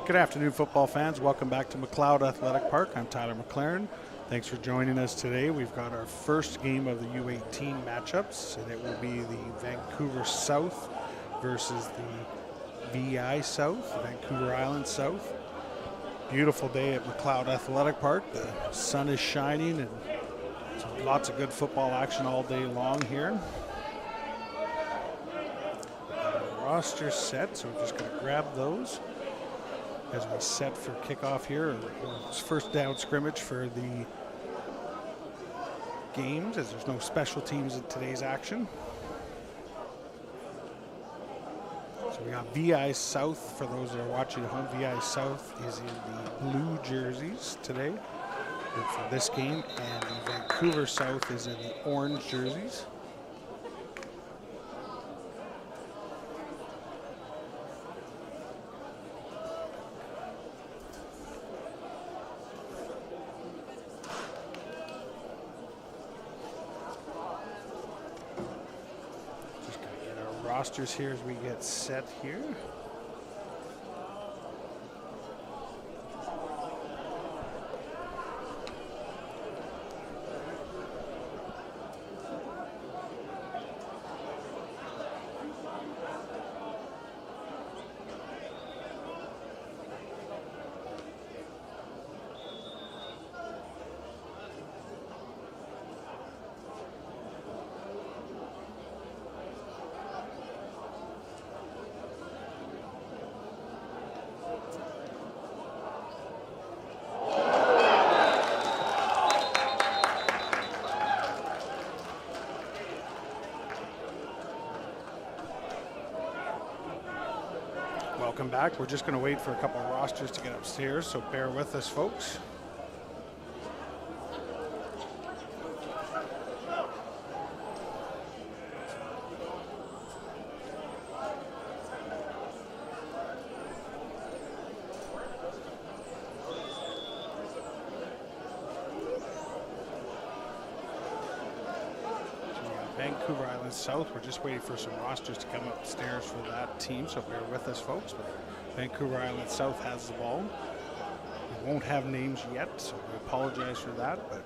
Good afternoon, football fans. Welcome back to McLeod Athletic Park. I'm Tyler McLaren. Thanks for joining us today. We've got our first game of the U18 matchups, and it will be the Vancouver South versus the VI South, Vancouver Island South. Beautiful day at McLeod Athletic Park. The sun is shining and lots of good football action all day long here. Roster set, so we're just going to grab those as we set for kickoff here. It's first down scrimmage for the games, as there's no special teams in today's action. So we got VI South, for those that are watching at home. VI South is in the blue jerseys today for this game, and the Vancouver South is in the orange jerseys. Rosters here as we get set here. Welcome back. We're just going to wait for a couple of rosters to get upstairs, so bear with us, folks. Vancouver Island South, we're just waiting for some rosters to come upstairs for that team, so bear with us, folks. But Vancouver Island South has the ball. We won't have names yet, so we apologize for that, but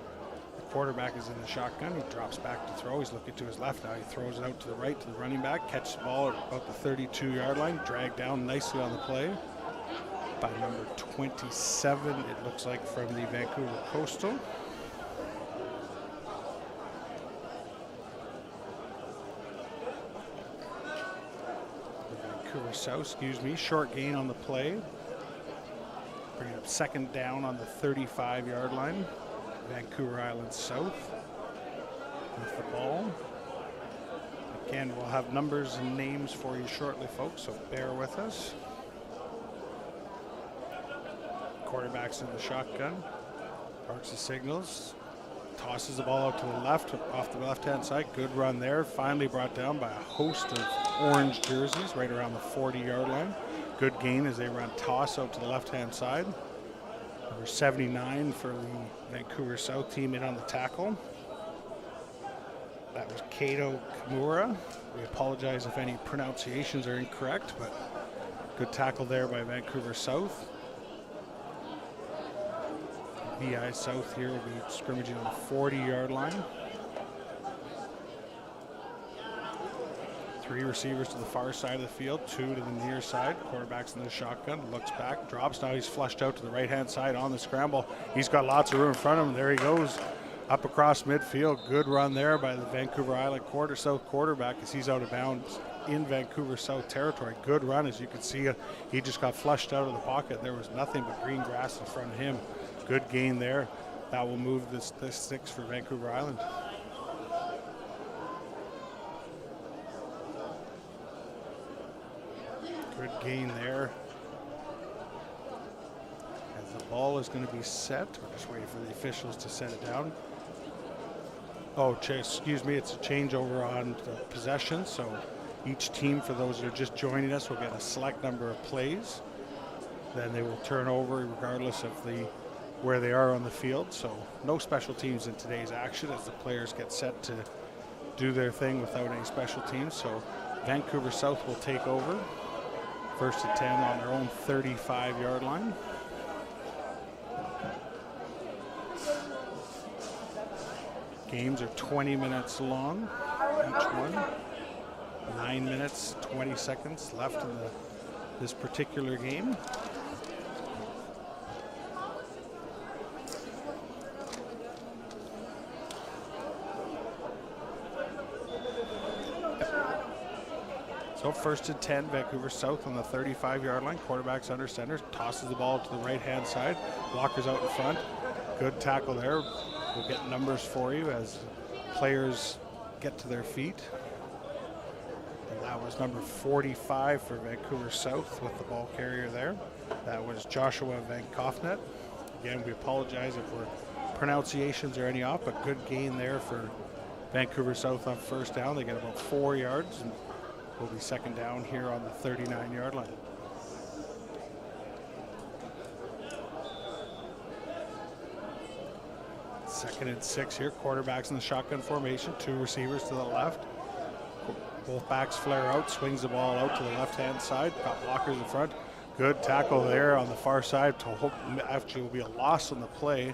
the quarterback is in the shotgun. He drops back to throw. He's looking to his left now. He throws it out to the right to the running back, catches the ball at about the 32-yard line, dragged down nicely on the play by number 27, it looks like, from the Vancouver Coastal. South, short gain on the play. Bringing up second down on the 35-yard line. Vancouver Island South with the ball. Again, we'll have numbers and names for you shortly, folks, so bear with us. Quarterback's in the shotgun. Parks the signals. Tosses the ball out to the left, off the left-hand side. Good run there. Finally brought down by a host of orange jerseys right around the 40-yard line. Good gain as they run toss out to the left-hand side. Number 79 for the Vancouver South team in on the tackle. That was Kato Kimura. We apologize if any pronunciations are incorrect, but good tackle there by Vancouver South. VI South here will be scrimmaging on the 40-yard line. Three receivers to the far side of the field, two to the near side. Quarterback's in the shotgun, looks back, drops. Now he's flushed out to the right-hand side on the scramble. He's got lots of room in front of him. There he goes, up across midfield. Good run there by the Vancouver Island South quarterback as he's out of bounds in Vancouver South territory. Good run, as you can see. He just got flushed out of the pocket. There was nothing but green grass in front of him. Good gain there. That will move this sticks for Vancouver Island. Good gain there. As the ball is going to be set, we're just waiting for the officials to set it down. Oh, excuse me, it's a changeover on the possession. So each team, for those that are just joining us, will get a select number of plays. Then they will turn over regardless of where they are on the field. So no special teams in today's action as the players get set to do their thing without any special teams. So Vancouver South will take over First and 10 on their own 35-yard line. Games are 20 minutes long, each one. 9 minutes, 20 seconds left in this particular game. So first and 10, Vancouver South on the 35-yard line. Quarterback's under center, tosses the ball to the right-hand side. Blockers out in front. Good tackle there. We'll get numbers for you as players get to their feet. And that was number 45 for Vancouver South with the ball carrier there. That was Joshua Van Kofnet. Again, we apologize if our pronunciations are any off, but good gain there for Vancouver South on first down. They get about 4 yards. And will be second down here on the 39-yard line. Second and 6 here. Quarterbacks in the shotgun formation. 2 receivers to the left. Both backs flare out. Swings the ball out to the left-hand side. Got blockers in front. Good tackle there on the far side. To hope actually will be a loss on the play,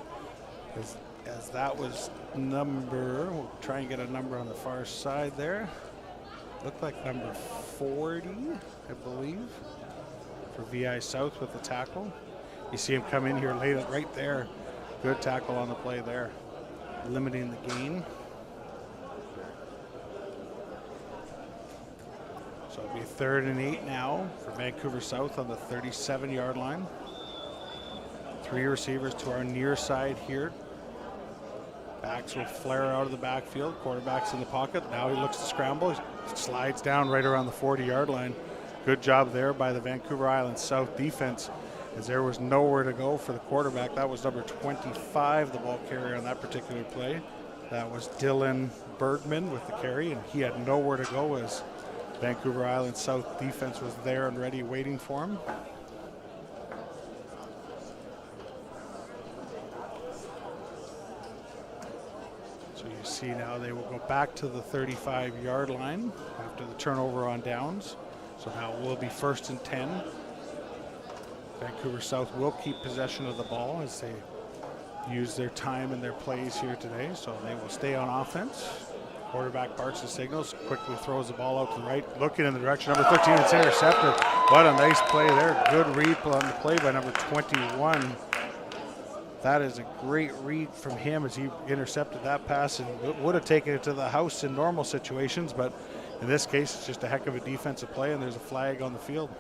as that was number. We'll try and get a number on the far side there. Looked like number 40, I believe, for VI South with the tackle. You see him come in here late, right there. Good tackle on the play there, limiting the gain. So it'll be 3rd and 8 now for Vancouver South on the 37-yard line. 3 receivers to our near side here. Backs will flare out of the backfield. Quarterback's in the pocket. Now he looks to scramble. He slides down right around the 40-yard line. Good job there by the Vancouver Island South defense, as there was nowhere to go for the quarterback. That was number 25, the ball carrier on that particular play. That was Dylan Bergman with the carry, and he had nowhere to go as Vancouver Island South defense was there and ready waiting for him. So you see now they will go back to the 35-yard line after the turnover on downs. So now it will be 1st and 10. Vancouver South will keep possession of the ball as they use their time and their plays here today. So they will stay on offense. Quarterback barks the signals, quickly throws the ball out to the right, looking in the direction. Number 13, it's intercepted. What a nice play there. Good read on the play by number 21. That is a great read from him as he intercepted that pass and would have taken it to the house in normal situations, but in this case, it's just a heck of a defensive play, and there's a flag on the field.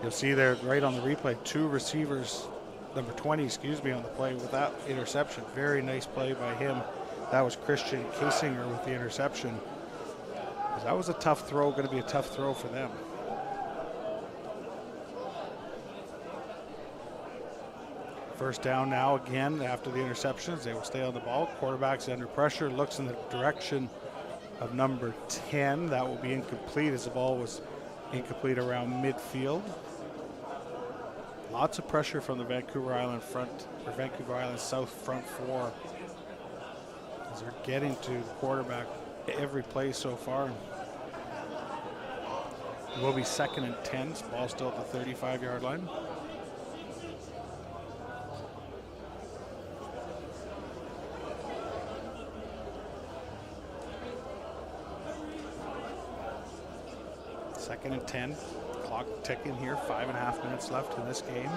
You'll see there right on the replay, 2 receivers, number 20, on the play with that interception. Very nice play by him. That was Christian Kasinger with the interception. That was a tough throw, going to be a tough throw for them. First down now again after the interceptions. They will stay on the ball. Quarterback's under pressure, looks in the direction of number 10. That will be incomplete as the ball was incomplete around midfield. Lots of pressure from the Vancouver Island South front 4 as they're getting to the quarterback every play so far. It will be 2nd and 10. Ball still at the 35-yard line. Second and 10. Clock ticking here. 5.5 minutes left in this game.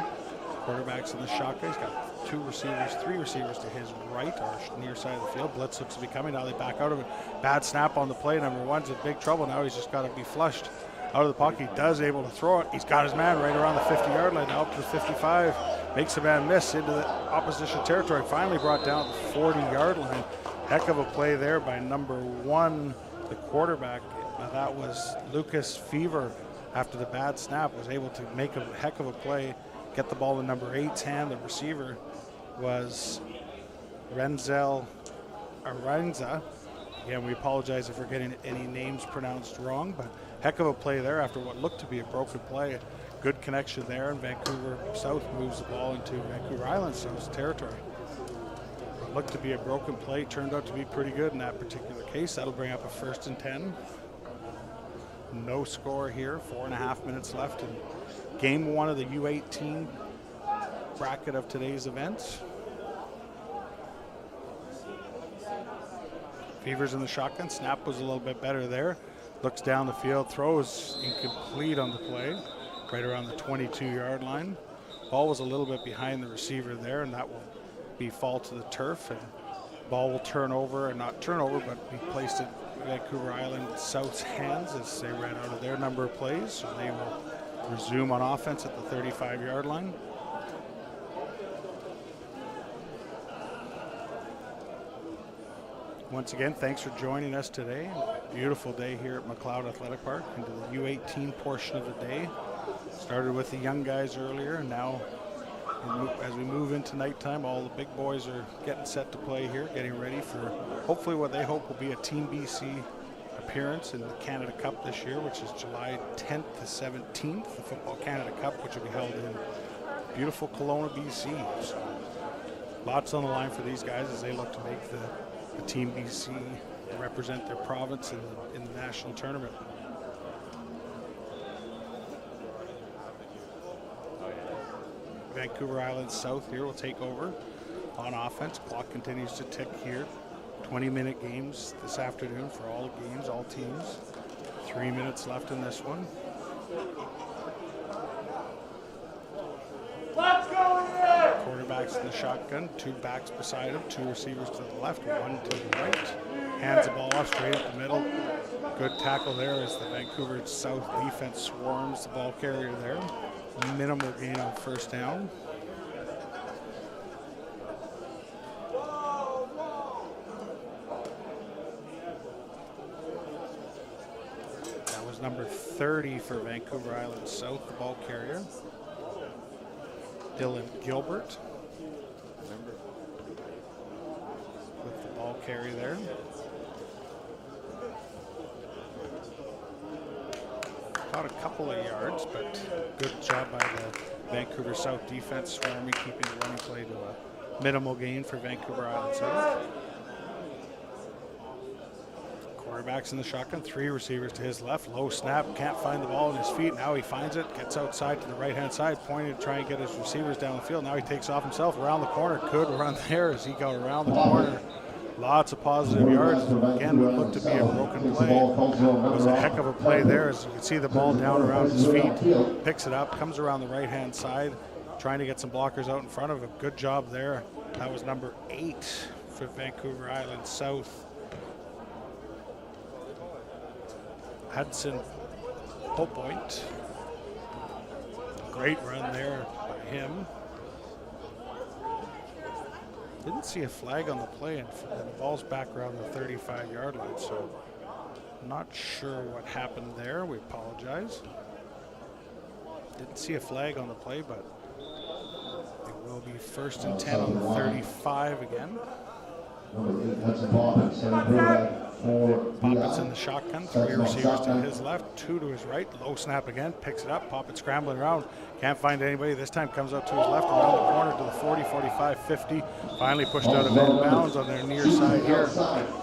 Quarterback's in the shotgun. He's got 3 receivers to his right, or near side of the field. Blitz looks to be coming. Now they back out of it. Bad snap on the play. Number 1's in big trouble. Now he's just got to be flushed out of the pocket. He does able to throw it. He's got his man right around the 50-yard line. Now up to the 55. Makes a man miss into the opposition territory. Finally brought down the 40-yard line. Heck of a play there by number 1, the quarterback. That was Lucas Fever. After the bad snap, was able to make a heck of a play, get the ball in number 8's hand. The receiver was Renzel Aranza. Again, we apologize if we're getting any names pronounced wrong, but heck of a play there after what looked to be a broken play. Good connection there, and Vancouver South moves the ball into Vancouver Island South's territory. What looked to be a broken play turned out to be pretty good in that particular case. That'll bring up a 1st and 10. No score here, 4.5 minutes left in game one of the U18 bracket of today's events. Beavers in the shotgun. Snap was a little bit better there. Looks down the field, throws incomplete on the play, right around the 22-yard line. Ball was a little bit behind the receiver there, and that will be fall to the turf, and ball will turn over, and not turn over, but be placed in Vancouver Island South's hands as they ran out of their number of plays. So they will resume on offense at the 35-yard line. Once again, thanks for joining us today. Beautiful day here at McLeod Athletic Park into the U18 portion of the day. Started with the young guys earlier, and now as we move into nighttime, all the big boys are getting set to play here, getting ready for hopefully what they hope will be a Team BC appearance in the Canada Cup this year, which is July 10th to 17th, the Football Canada Cup, which will be held in beautiful Kelowna, BC. So lots on the line for these guys as they look to make the Team BC represent their province in the national tournament. Vancouver Island South here will take over on offense. Clock continues to tick here. 20-minute games this afternoon for all games, all teams. 3 minutes left in this one. Let's go in there! Quarterback's in the shotgun, 2 backs beside him, 2 receivers to the left, 1 to the right. Hands the ball off straight up the middle. Good tackle there as the Vancouver South defense swarms the ball carrier there. Minimal gain on first down. That was number 30 for Vancouver Island South, the ball carrier. Dylan Gilbert with the ball carry there. Caught a couple of yards, but good job by the Vancouver South defense swarming, keeping the running play to a minimal gain for Vancouver Island South. Quarterback's in the shotgun, 3 receivers to his left. Low snap, can't find the ball on his feet. Now he finds it, gets outside to the right-hand side, pointing to try and get his receivers down the field. Now he takes off himself around the corner. Good run there as he got around the corner. Lots of positive yards. Again, what looked to be a broken play. It was a heck of a play there as you can see the ball down around his feet. Picks it up, comes around the right-hand side, trying to get some blockers out in front of him. Good job there. That was number 8 for Vancouver Island South. Hudson Popoint. Great run there by him. Didn't see a flag on the play, and the ball's back around the 35-yard line, so not sure what happened there. We apologize. Didn't see a flag on the play, but it will be 1st and 10 on the 35 again. Poppett's in the shotgun, 3 receivers to his left, 2 to his right. Low snap again, picks it up. Poppett scrambling around, can't find anybody. This time comes up to his left, around the corner to the 40, 45, 50. Finally pushed out of bounds on their near side here.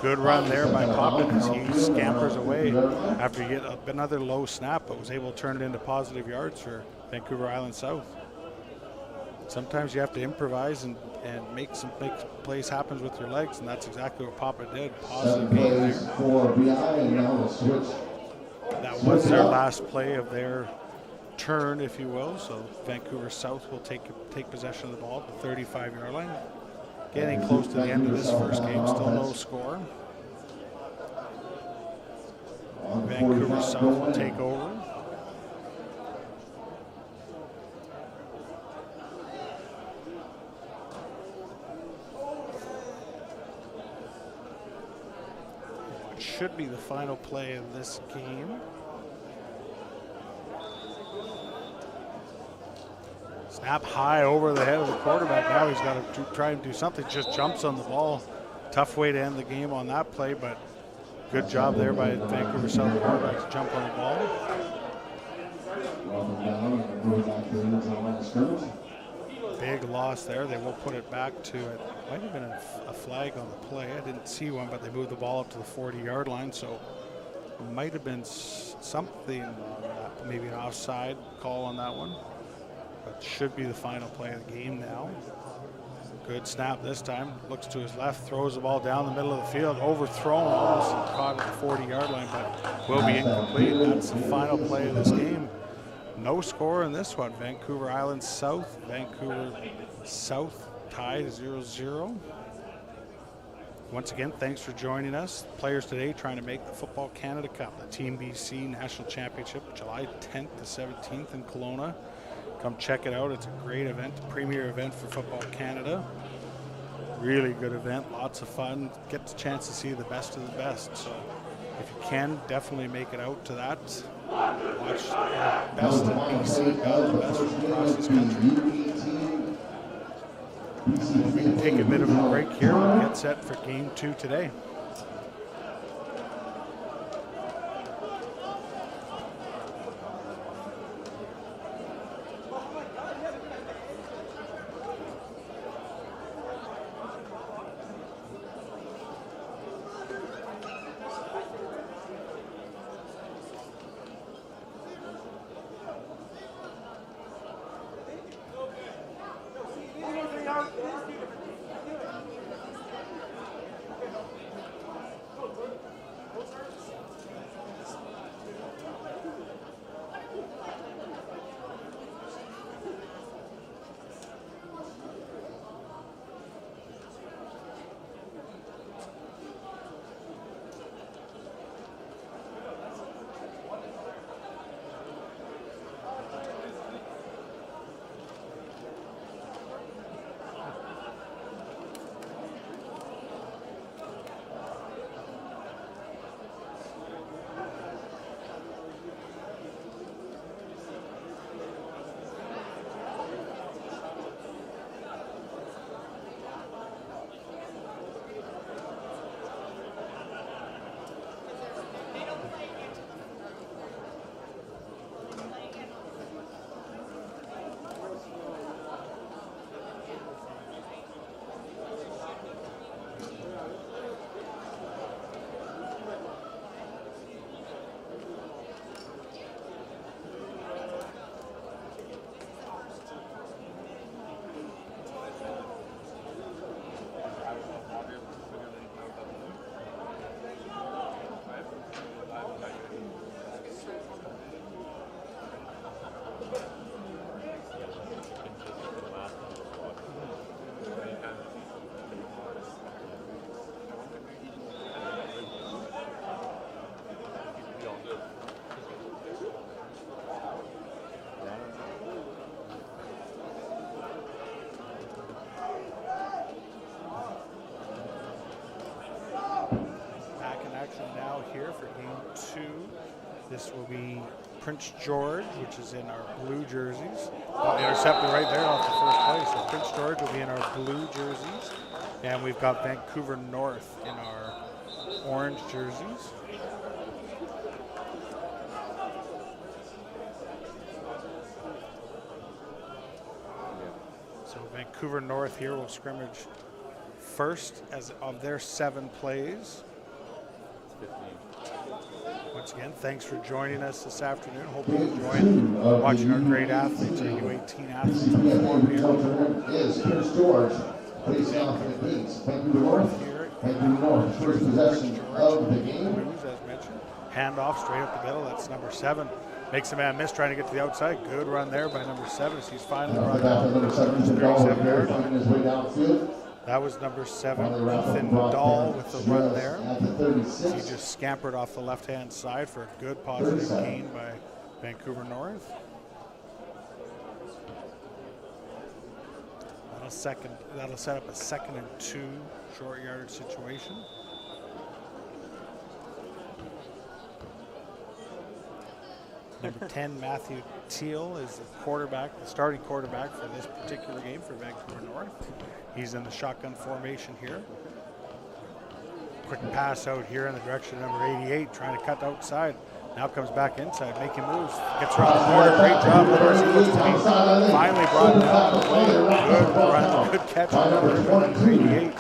Good run there by Poppett as he scampers away after he get another low snap, but was able to turn it into positive yards for Vancouver Island South. Sometimes you have to improvise and make plays happen with your legs, and that's exactly what Papa did. Positive game there. That was their last play of their turn, if you will. So Vancouver South will take possession of the ball at the 35-yard line. Getting close to the end of this first game, still no score. Vancouver South will take over. Should be the final play of this game. Snap high over the head of the quarterback. Now he's got to try and do something. Just jumps on the ball. Tough way to end the game on that play, but good job there by Vancouver South quarterback to jump on the ball. Big loss there. They will put it back to it. Might have been a flag on the play. I didn't see one, but they moved the ball up to the 40-yard line, so Might have been something on that, maybe an offside call on that one. But should be the final play of the game now. Good snap this time. Looks to his left, throws the ball down the middle of the field, overthrown, almost caught at the 40-yard line, but will be incomplete. That's the final play of this game. No score in this one. Vancouver Island South, Vancouver South tied 0-0. Once again, thanks for joining us. Players today trying to make the Football Canada Cup, the Team BC National Championship, July 10th to 17th in Kelowna. Come check it out. It's a great event, premier event for Football Canada. Really good event, lots of fun. Get the chance to see the best of the best. So if you can, definitely make it out to that. Watch the best in BC, the best from across this country. We can take a bit of a break here and get set for game 2 today. This will be Prince George, which is in our blue jerseys. Intercepted right there off the first play. So Prince George will be in our blue jerseys. And we've got Vancouver North in our orange jerseys. So Vancouver North here will scrimmage first as of their 7 plays. Once again, thanks for joining us this afternoon. Hope you enjoyed watching our great athletes, our U18 athletes perform here. Is Prince George, facing off in the Kings. Vancouver North here. Vancouver North, first possession of the game. Blues, as mentioned. Hand-off straight up the middle. That's number 7. Makes a man miss trying to get to the outside. Good run there by number 7 as he's finally run down. Number 7, 37 yards, finding his way downfield. That was number 7, Ethan Dahl with the run there. He just scampered off the left-hand side for a good positive gain by Vancouver North. That'll set up a 2nd and 2 short yardage situation. Number 10, Matthew Teal, is the quarterback, the starting quarterback for this particular game for Vancouver North. He's in the shotgun formation here. Quick pass out here in the direction of number 88, trying to cut outside. Now comes back inside, making moves. Gets around the corner, great job. Of course, he looks to be finally brought down. Good run, good catch on number 88.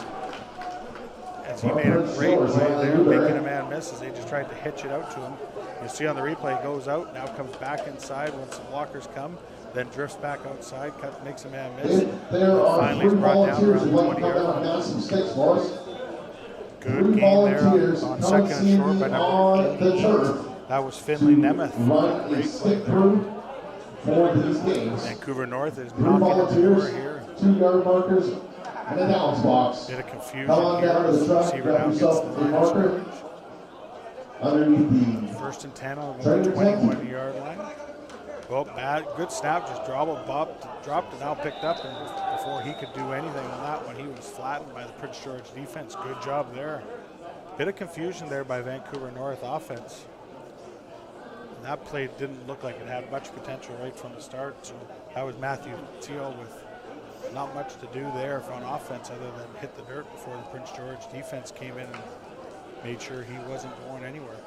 As He made a great play there, making a man miss as they just tried to hitch it out to him. You see on the replay, he goes out, now comes back inside once the blockers come, then drifts back outside, makes a man miss. There are finally three brought down volunteers around who the want to 20 come yard out and line. have some sticks for us. Good game there on second and short by number 8. That was Finley Nemeth. Run a Great stick play. through for these games. Vancouver North is Three knocking at the door volunteers, here. 2 yard markers, and a downs box. Bit of confusion Come on here down to as the the truck, receiver grab now gets yourself the a line of marker. scrimmage. Underneath the First and 10 on the Training 21 yard line. Well, bad, good snap, just dropped and now picked up, and before he could do anything on that one, he was flattened by the Prince George defense. Good job there. Bit of confusion there by Vancouver North offense. And that play didn't look like it had much potential right from the start, so that was Matthew Teal with not much to do there on offense other than hit the dirt before the Prince George defense came in and made sure he wasn't going anywhere.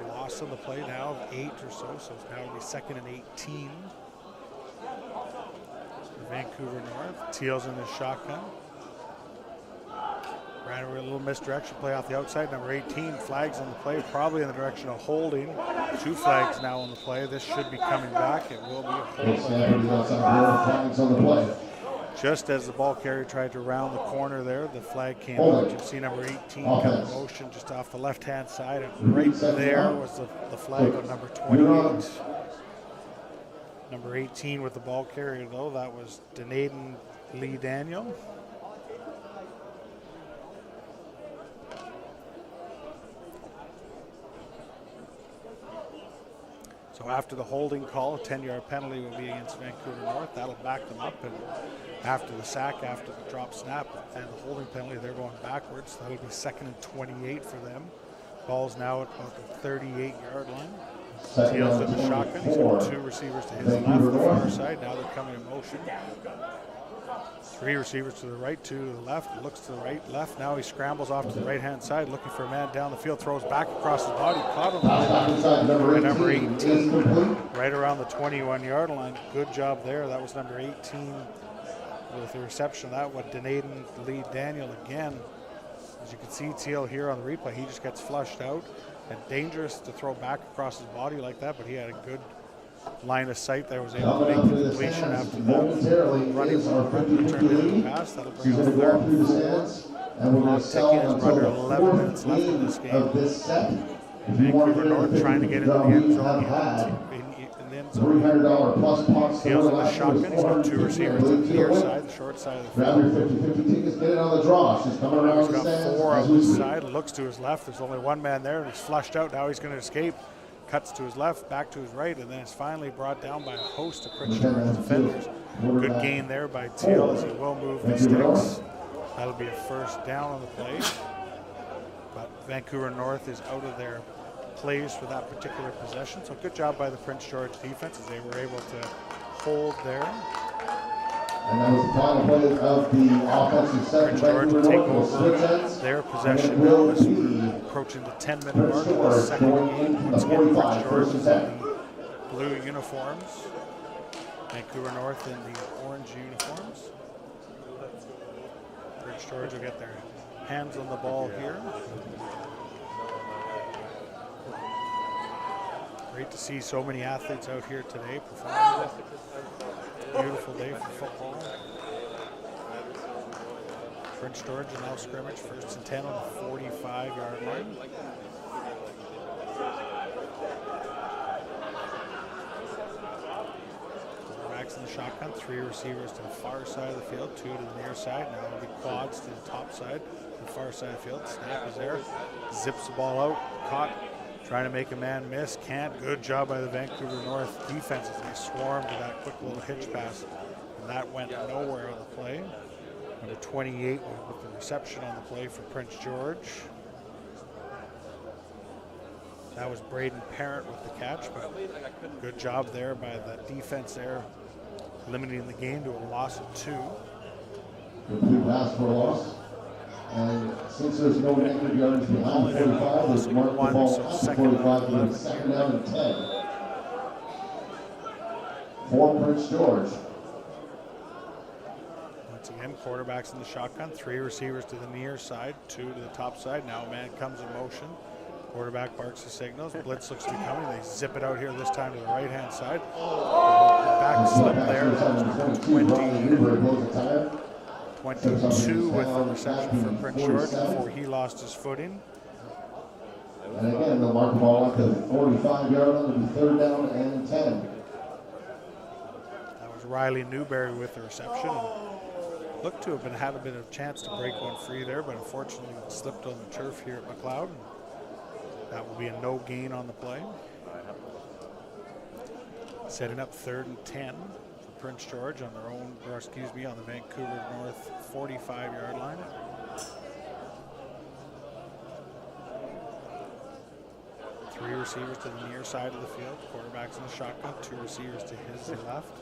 Loss on the play now of 8 or so it's now going to be 2nd and 18 for Vancouver North. Teal's in his shotgun. Ran a little misdirection play off the outside. Number 18 flags on the play, probably in the direction of holding. 2 flags now on the play. This should be coming back. It will be a hold. flags on the play. Just as the ball carrier tried to round the corner there, the flag came out. You see number 18 come in motion just off the left-hand side, and right there was the flag on number 28. Number 18 with the ball carrier, though, that was Denaden Lee Daniel. So after the holding call, a 10-yard penalty will be against Vancouver North. That'll back them up, and after the sack, after the drop snap, and the holding penalty, they're going backwards. That'll be 2nd and 28 for them. Ball's now at about the 38-yard line. Teal's in the shotgun. He's got 2 receivers to his left, the far side. Now they're coming in motion. 3 receivers to the right, 2 to the left. Looks to the right, left. Now he scrambles off to the right-hand side, looking for a man down the field. Throws back across the body. Caught him. Number 18, right around the 21-yard line. Good job there. That was number 18 with the reception of that one. Denaden Lee Daniel again. As you can see, Teal here on the replay, he just gets flushed out. And dangerous to throw back across his body like that, but he had a good line of sight that was able to make the completion after that. Running return into the pass. That'll bring us 3rd and 4. And we're going to sell Ticking is under 11 minutes left in this game. Vancouver North trying to get into the end zone. $300 plus points. Teal's in the shotgun. He's got 2 receivers to the near side, the short side of the Grab field. your 50-50 tickets, get it on the draw. She's coming around He's the got stands 4 as on we the speak. side, looks to his left. There's only one man there, and he's flushed out. Now he's going to escape. Cuts to his left, back to his right, and then is finally brought down by a host of Prince George defenders. Good gain there by Teal as he will move the sticks. That'll be a first down on the play. But Vancouver North is out of their plays for that particular possession. So good job by the Prince George defense as they were able to hold there. And that was the final play of the offensive set. Prince George will take over their possession now as we're approaching the 10-minute mark of the second game. Once again, Prince George is in the blue uniforms. Vancouver North in the orange uniforms. Prince George will get their hands on the ball here. Great to see so many athletes out here today performing. Beautiful day for football. Prince George will now scrimmage 1st and 10 on the 45-yard line. Quarterbacks in the shotgun, 3 receivers to the far side of the field, 2 to the near side. Now it'll be quads to the top side, to the far side of the field. Snap is there, zips the ball out, caught. Trying to make a man miss, can't. Good job by the Vancouver North defense as they swarmed to that quick little hitch pass. And that went nowhere on the play. Number 28 with the reception on the play for Prince George. That was Braden Parent with the catch, but good job there by the defense there, limiting the game to a loss of 2. Complete pass for a loss. And since there's no negative yards behind 45, there's marked the ball at 45 to 2nd down and 10. For Prince George. Once again, Again, quarterbacks in the shotgun, 3 receivers to the near side, 2 to the top side. Now a man comes in motion. Quarterback barks the signals. Blitz looks to be coming. They zip it out here this time to the right-hand side. Back slip there. That was number 22 with the reception for Prince George before he lost his footing. And again, they'll mark the ball at the 45-yard line. It'll be 3rd down and 10. That was Riley Newberry with the reception. And looked to have had a bit of chance to break one free there, but unfortunately it slipped on the turf here at McLeod. That will be a no gain on the play. Setting up 3rd and 10 for Prince George on their own, or excuse me, on the Vancouver North 45-yard line. Three receivers to the near side of the field. Quarterback's in the shotgun. 2 receivers to his left.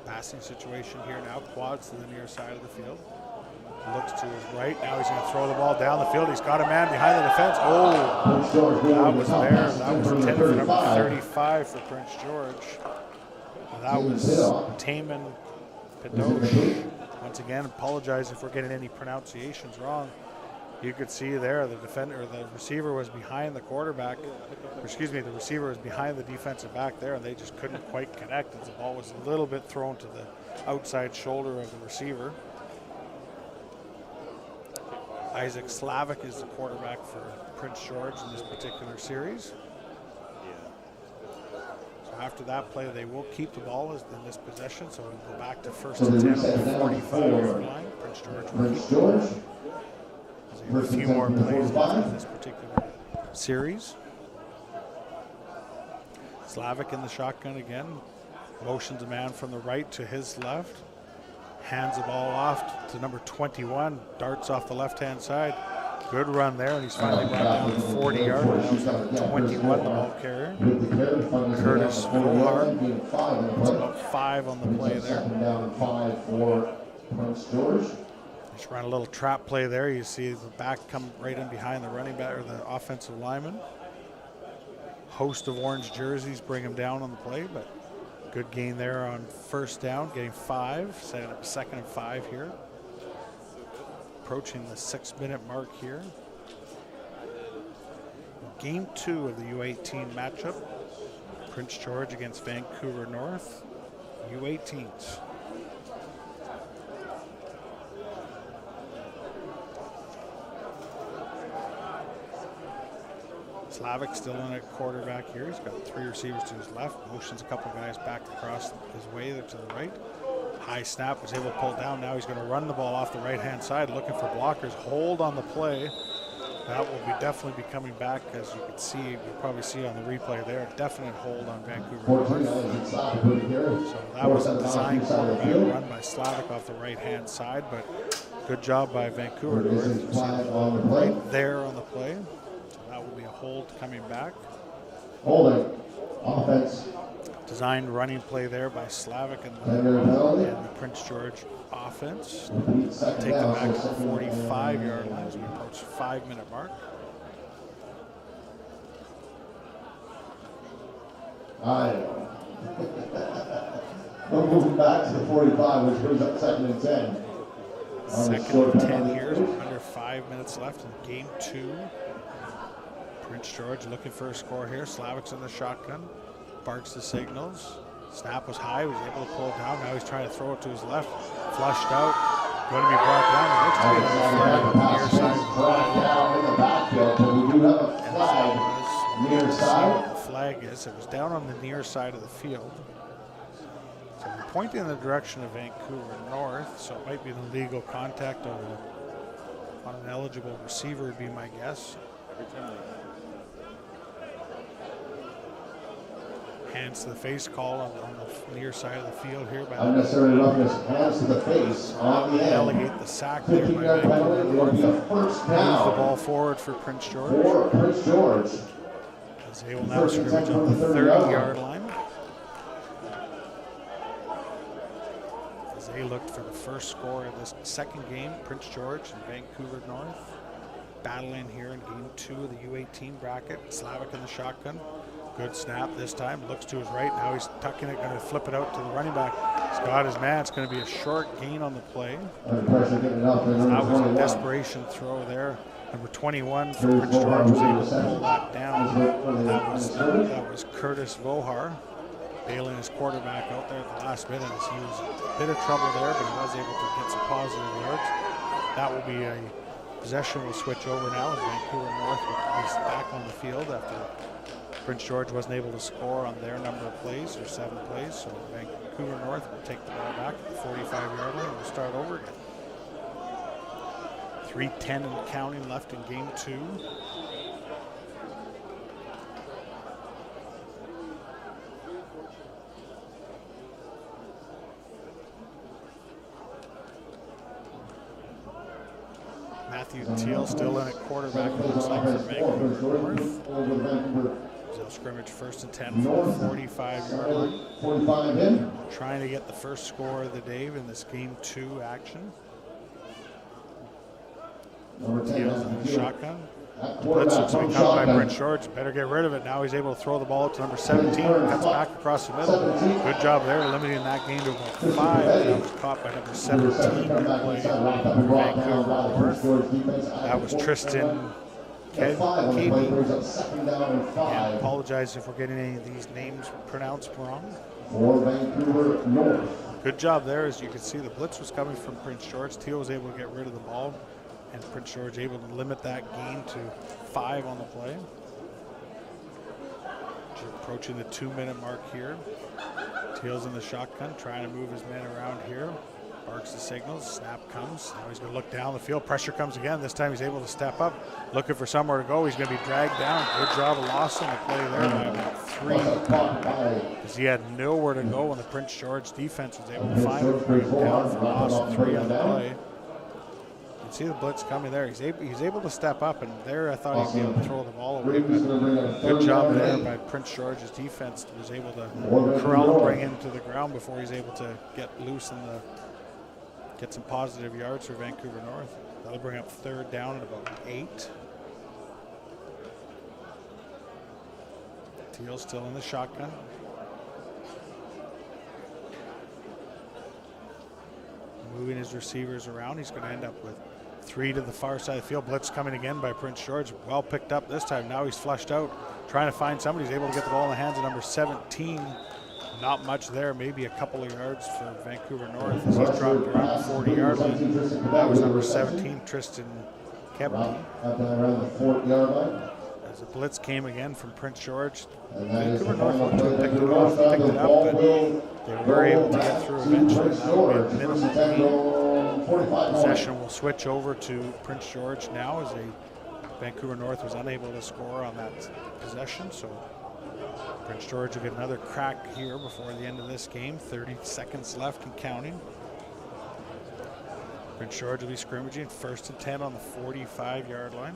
Passing situation here now. Quads to the near side of the field. Looks to his right. Now he's going to throw the ball down the field. He's got a man behind the defense. Oh, that was there. That was intended for number 35 for Prince George. And that was Taman Padosh. Once again, apologize if we're getting any pronunciations wrong. You could see there the receiver was behind the quarterback. Or excuse me, the receiver was behind the defensive back there, and they just couldn't quite connect as the ball was a little bit thrown to the outside shoulder of the receiver. Isaac Slavic is the quarterback for Prince George in this particular series. So after that play, they will keep the ball in this possession, so we'll go back to 1st and 10 on the 45-yard line. Prince George. A few more plays in this particular series. Slavic in the shotgun again. Motions a man from the right to his left. Hands the ball off to number 21. Darts off the left-hand side. Good run there, and he's finally brought down the 40-yard line. That was number 21, the ball carrier. Curtis Vohar. It's about 5 on the play there. Down 5 for Prince George. Just ran a little trap play there. You see the back come right in behind the running back or the offensive lineman. Host of orange jerseys bring him down on the play, but good gain there on 1st down, getting 5, setting up 2nd and 5 here. Approaching the 6-minute mark here. Game 2 of the U18 matchup. Prince George against Vancouver North. U18s. Slavic still in at quarterback here. He's got 3 receivers to his left. Motions a couple guys back across his way there to the right. High snap, was able to pull down. Now he's going to run the ball off the right-hand side, looking for blockers. Hold on the play. That will definitely be coming back, as you can see. You'll probably see on the replay there. Definite hold on Vancouver North. So that was a design quarterback run by Slavic off the right-hand side, but good job by Vancouver North. Right there on the play. That will be a hold coming back. Holding. Offense. Designed running play there by Slavic and the Prince George offense. Take them back to the 45-yard line as we approach the 5-minute mark. We're moving back to the 45, which brings up 2nd and 10. 2nd and 10 here, under 5 minutes left in game 2. Prince George looking for a score here. Slavic's in the shotgun. Barks the signals. Snap was high. He was able to pull it down. Now he's trying to throw it to his left. Flushed out. Going to be brought down. It looks to be a flag on the near side. Down in the backfield, but we do have a flag near side. The flag is. It was down on the near side of the field. So we're pointing in the direction of Vancouver North, so it might be an illegal contact on an eligible receiver would be my guess. Hands to the face call on the near side of the field here. By unnecessary roughness, hands to the face on the end. Delegate the sack there by Vancouver North. Move the ball forward for Prince George. As they will now scrimmage on the 30-yard line. As they looked for the first score of this 2nd game, Prince George and Vancouver North battling here in game 2 of the U18 bracket. Slavic in the shotgun. Good snap this time. Looks to his right. Now he's tucking it, going to flip it out to the running back. He's got his man. It's going to be a short gain on the play. Under pressure, getting it up. That was a desperation throw there. Number 21 for Prince George was able to pull that down. That was Curtis Vohar bailing his quarterback out there at the last minute. He was in a bit of trouble there, but he was able to get some positive yards. That will be a possession. Will switch over now as Vancouver North will be back on the field after Prince George wasn't able to score on their number of plays, or 7 plays. So Vancouver North will take the ball back at the 45-yard line and we'll start over again. 3:10 and counting left in game 2. Matthew Teal still in at quarterback, it looks like, for Vancouver North. They'll scrimmage 1st and 10 from the 45-yard line. 45 in. Trying to get the first score of the day in this game 2 action. Teal's in the shotgun. Blitz looks to be caught by Prince George. Better get rid of it. Now he's able to throw the ball to number 17. Cuts back across the middle. Good job there, limiting that gain to about 5. That was caught by number 17 who played Vancouver North. That was Tristan Keavy. And apologize if we're getting any of these names pronounced wrong. For Vancouver North. Good job there. As you can see, the blitz was coming from Prince George. Teal was able to get rid of the ball, and Prince George able to limit that gain to 5 on the play. Approaching the 2-minute mark here. Teal's in the shotgun, trying to move his men around here. Barks the signals, snap comes. Now he's going to look down the field. Pressure comes again. This time he's able to step up, looking for somewhere to go. He's going to be dragged down. Good job of loss on the play there by about 3. Because he had nowhere to go when the Prince George defense was able to find him. Bring him down for loss of 3 on the play. You can see the blitz coming there. He's able to step up, and there I thought he'd be able to throw the ball away. But good job there by Prince George's defense. Was able to corral and bring him to the ground before he's able to get loose and get some positive yards for Vancouver North. That'll bring up 3rd down at about 8. Teal's still in the shotgun. Moving his receivers around. He's going to end up with 3 to the far side of the field. Blitz coming again by Prince George. Well picked up this time. Now he's flushed out, trying to find somebody. He's able to get the ball in the hands of number 17. Not much there, maybe a couple of yards for Vancouver North as he's dropped around the 40-yard line. That was number 17, Tristan Keavy. Around the 40-yard line. As the blitz came again from Prince George, Vancouver North looked to have picked it up, but they were able to get through eventually. That will be a minimum gain. Possession will switch over to Prince George now, as Vancouver North was unable to score on that possession. So Prince George will get another crack here before the end of this game. 30 seconds left and counting. Prince George will be scrimmaging 1st and 10 on the 45-yard line.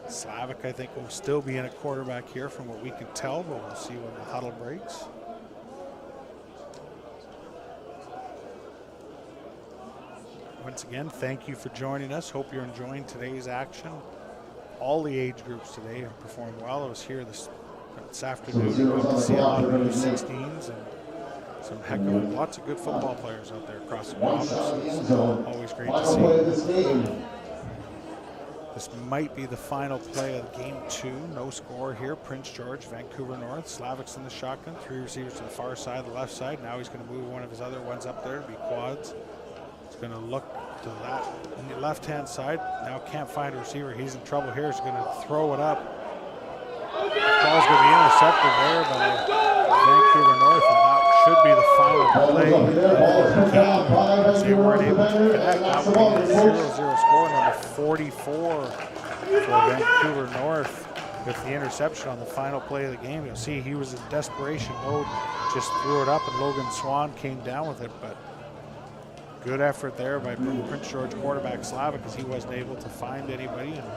Slavic, I think, will still be in a quarterback here from what we can tell, but we'll see when the huddle breaks. Once again, thank you for joining us. Hope you're enjoying today's action. All the age groups today have performed well. I was here this afternoon. Got to see a lot of U16s and lots of good football players out there across the province. So it's always great to see. This might be the final play of game 2. No score here. Prince George, Vancouver North. Slavic's in the shotgun. 3 receivers to the far side, the left side. Now he's going to move one of his other ones up there to be quads. He's going to look to that on the left-hand side. Now can't find a receiver. He's in trouble here. He's going to throw it up. The ball's going to be intercepted there by Vancouver North, and that should be the final play. They weren't able to connect. That would be a 0-0 score. Number 44 for Vancouver North with the interception on the final play of the game. You'll see he was in desperation mode, just threw it up, and Logan Swan came down with it. But good effort there by Prince George quarterback Slavic, because he wasn't able to find anybody. And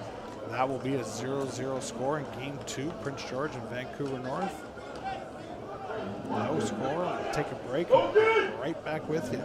that will be a 0-0 score in game 2. Prince George and Vancouver North. No score. I'll take a break. I'll be right back with you.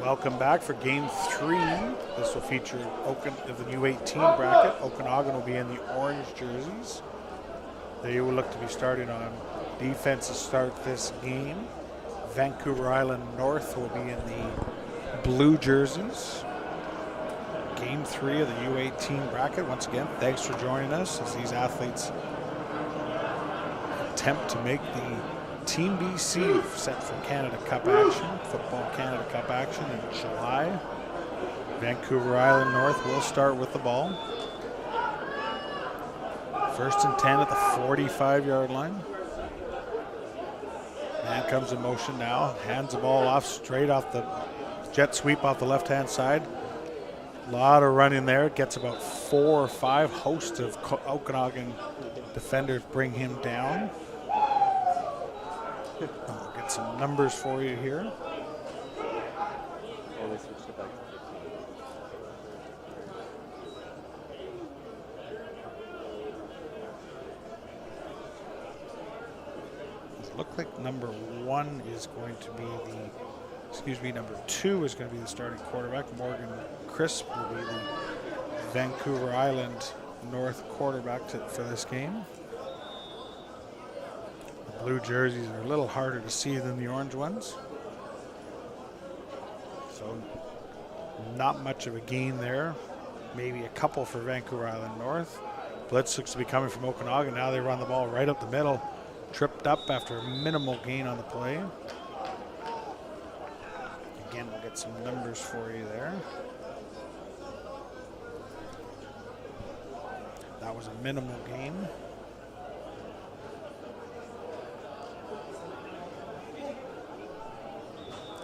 Welcome back for game 3. This will feature the U18 bracket. Okanagan will be in the orange jerseys. They will look to be starting on defense to start this game. Vancouver Island North will be in the blue jerseys. Game 3 of the U18 bracket. Once again, thanks for joining us as these athletes attempt to make the Team BC set for Canada Cup action, Football Canada Cup action in July. Vancouver Island North will start with the ball. 1st and 10 at the 45-yard line. Man comes in motion now, hands the ball off straight off the jet sweep off the left-hand side. A lot of running there. Gets about 4 or 5 hosts of Okanagan defenders bring him down. I'll get some numbers for you here. It looks like number 1 is going to be number 2 is going to be the starting quarterback. Morgan Crisp will be the Vancouver Island North quarterback for this game. The blue jerseys are a little harder to see than the orange ones. So not much of a gain there. Maybe a couple for Vancouver Island North. Blitz looks to be coming from Okanagan. Now they run the ball right up the middle. Tripped up after a minimal gain on the play. Again, we'll get some numbers for you there. That was a minimal gain.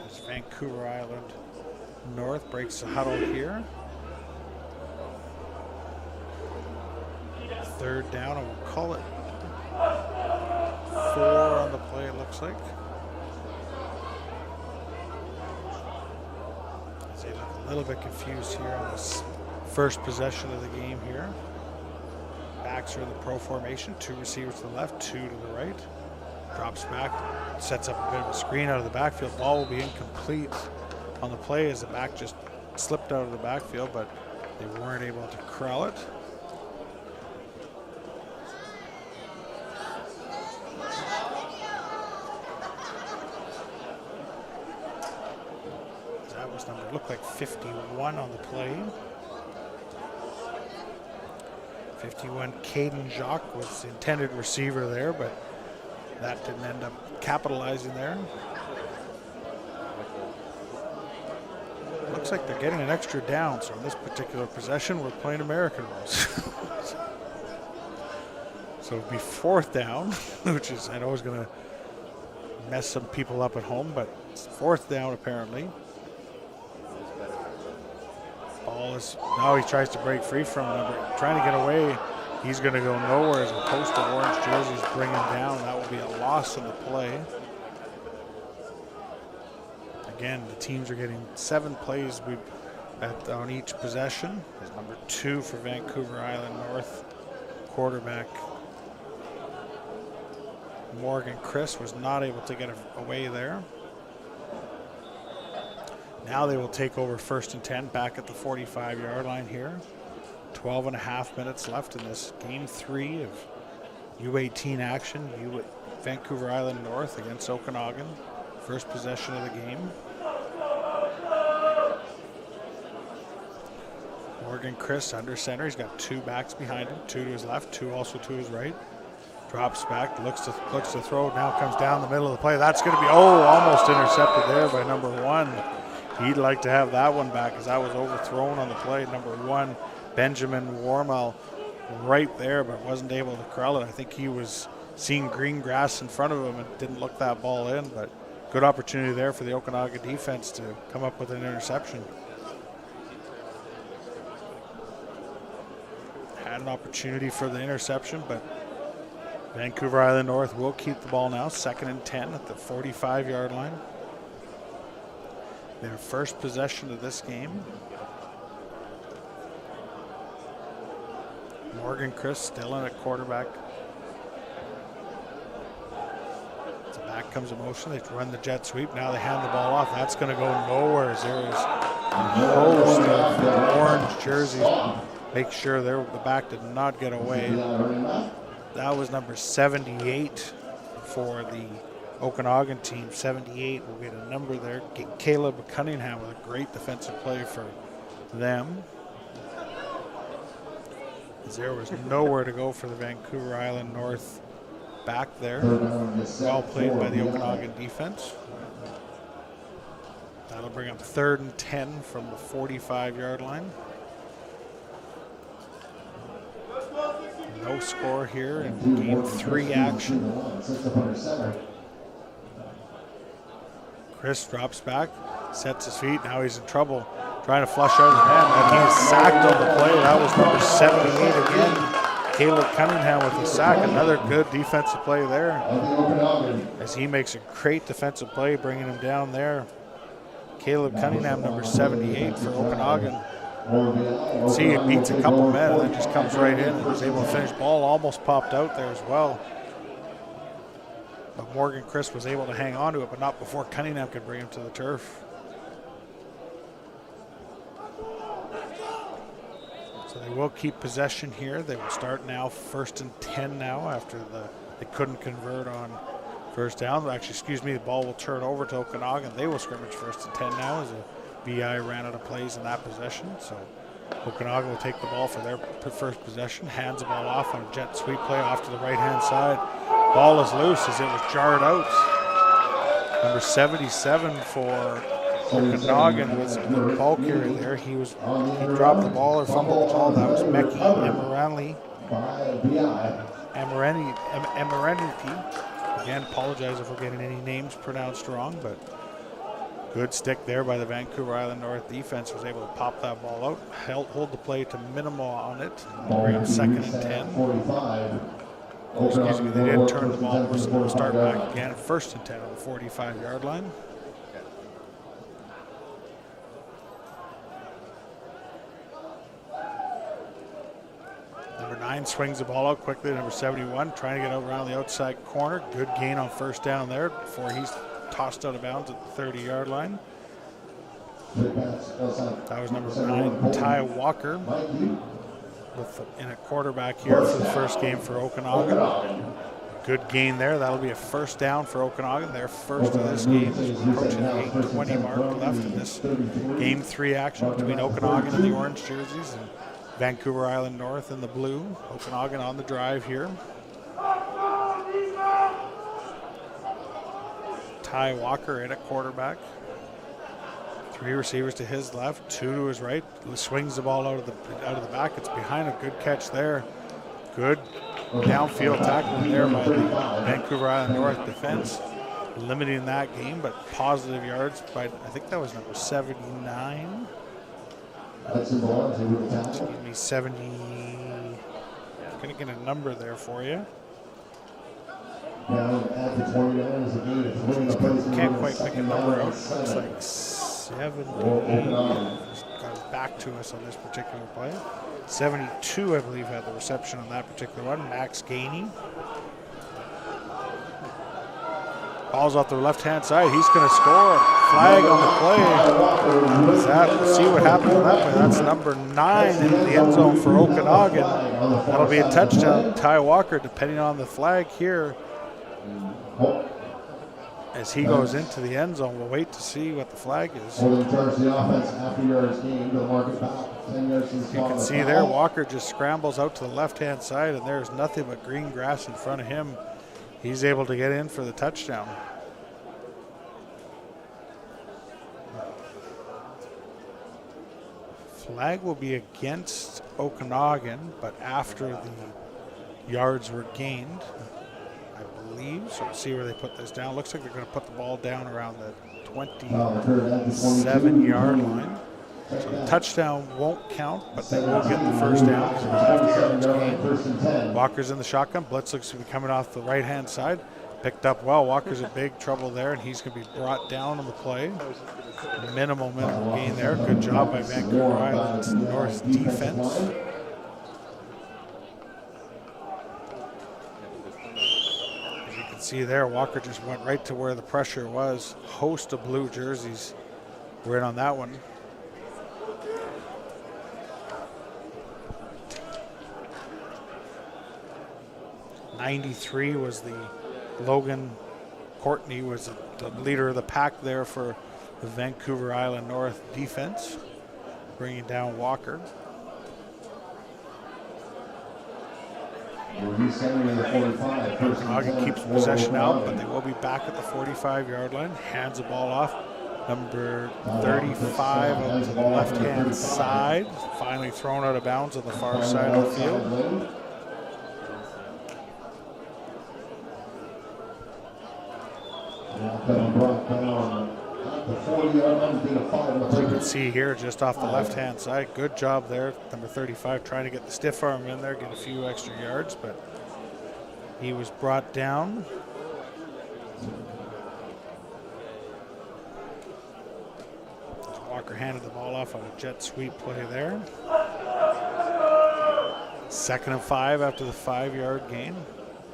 As Vancouver Island North breaks the huddle here. 3rd down, and we'll call it 4 on the play, it looks like. They look a little bit confused here on this first possession of the game here. Backs are in the pro formation, 2 receivers to the left, 2 to the right. Drops back, sets up a bit of a screen out of the backfield. Ball will be incomplete on the play as the back just slipped out of the backfield, but they weren't able to corral it. That was number, looked like 51 on the play. 51, Caden Jacques was the intended receiver there, but that didn't end up capitalizing there. Looks like they're getting an extra down, so in this particular possession, we're playing American rules. So it'll be 4th down, which is, I know is going to mess some people up at home, but it's 4th down apparently. Ball is, now he tries to break free from him, but trying to get away. He's going to go nowhere as a post of orange jerseys bring him down. That will be a loss in the play. Again, the teams are getting 7 plays on each possession. There's number 2 for Vancouver Island North quarterback. Morgan Chris was not able to get away there. Now they will take over 1st and 10 back at the 45-yard line here. 12 and a half minutes left in this game 3 of U18 action. Vancouver Island North against Okanagan. First possession of the game. Morgan Chris under center. He's got 2 backs behind him, 2 to his left, 2 also to his right. Drops back, looks to throw, now comes down the middle of the play. That's going to be, almost intercepted there by number 1. He'd like to have that one back as that was overthrown on the play. Number 1, Benjamin Warmel, right there, but wasn't able to corral it. I think he was seeing green grass in front of him and didn't look that ball in, but good opportunity there for the Okanagan defense to come up with an interception. Had an opportunity for the interception, but Vancouver Island North will keep the ball now. 2nd and 10 at the 45-yard line. Their first possession of this game. Morgan Chris still in at quarterback. It's a Back comes a motion. They run the jet sweep. Now they hand the ball off. That's going to go nowhere. As there is a host of orange jerseys. Make sure the back did not get away. That was number 78 for the Okanagan team. 78 will get a number there. Caleb Cunningham with a great defensive play for them. As there was nowhere to go for the Vancouver Island North back there. Well played by the Okanagan defense. That'll bring up 3rd and 10 from the 45-yard line. No score here in game 3 action. Chris drops back, sets his feet. Now he's in trouble, trying to flush out his man. And he is sacked on the play. That was number 78 again. Caleb Cunningham with a sack. Another good defensive play there. As he makes a great defensive play, bringing him down there. Caleb Cunningham, number 78 for Okanagan. See, he beats a couple men and then just comes right in and was able to finish. Ball almost popped out there as well. But Morgan Chris was able to hang on to it, but not before Cunningham could bring him to the turf. So they will keep possession here. They will start now 1st and 10 now after they couldn't convert on first down. Actually, excuse me, the ball will turn over to Okanagan. They will scrimmage 1st and 10 now as a BI ran out of plays in that possession. So Okanagan will take the ball for their first possession, hands the ball off on a jet sweep play off to the right-hand side. Ball is loose as it was jarred out. Number 77 for Okanagan was the ball carrier there. He dropped the ball or fumbled the ball. That was Meki Amaranti. Again, apologize if we're getting any names pronounced wrong, but good stick there by the Vancouver Island North defense. Was able to pop that ball out, hold the play to minimal on it. Bring up 2nd and 10. Excuse me, they didn't turn the ball. We'll start back again. 1st and 10 on the 45-yard line. Number 9 swings the ball out quickly. Number 71 trying to get out around the outside corner. Good gain on 1st down there before he's tossed out of bounds at the 30-yard line. That was number 9, Ty Walker, in a quarterback here for the first game for Okanagan. Good gain there. That'll be a 1st down for Okanagan. Their first of this game is approaching the 8:20 mark left in this game 3 action between Okanagan in the orange jerseys and Vancouver Island North in the blue. Okanagan on the drive here. Ty Walker in at quarterback. 3 receivers to his left, 2 to his right. He swings the ball out of the back. It's behind a good catch there. Good downfield tackling there by the Vancouver Island North defense, limiting that game, but positive yards by, I think that was number 79. Excuse me, 70. I'm going to get a number there for you. Can't quite make a number out. Looks like 70. Got back to us on this particular play. 72, I believe, had the reception on that particular one. Max Gainey. Ball's off the left-hand side. He's going to score. Flag on the play. Let's see what happens on that play. That's number 9 in the end zone for Okanagan. That'll be a touchdown. Ty Walker, depending on the flag here. As he goes into the end zone, we'll wait to see what the flag is. You can see there, Walker just scrambles out to the left-hand side, and there's nothing but green grass in front of him. He's able to get in for the touchdown. Flag will be against Okanagan, but after the yards were gained, I believe. So we'll see where they put this down. Looks like they're going to put the ball down around the 27-yard line. So the touchdown won't count, but they will get the first down because it was after yards gained. Walker's in the shotgun. Blitz looks to be coming off the right-hand side. Picked up well. Walker's in big trouble there, and he's going to be brought down on the play. Minimal gain there. Good job by Vancouver Island's North defense. can see there, Walker just went right to where the pressure was. Host of blue jerseys were in on that one. '93 was the Logan Courtney was the leader of the pack there for the Vancouver Island North defense, bringing down Walker. Okanagan keeps possession out, but they will be back at the 45-yard line. Hands the ball off. Number 35 out to the left-hand side. Finally thrown out of bounds on the far side of the field. As you can see here, just off the left-hand side, good job there. Number 35 trying to get the stiff arm in there, get a few extra yards, but he was brought down. Walker handed the ball off on a jet sweep play there. 2nd and 5 after the 5-yard gain.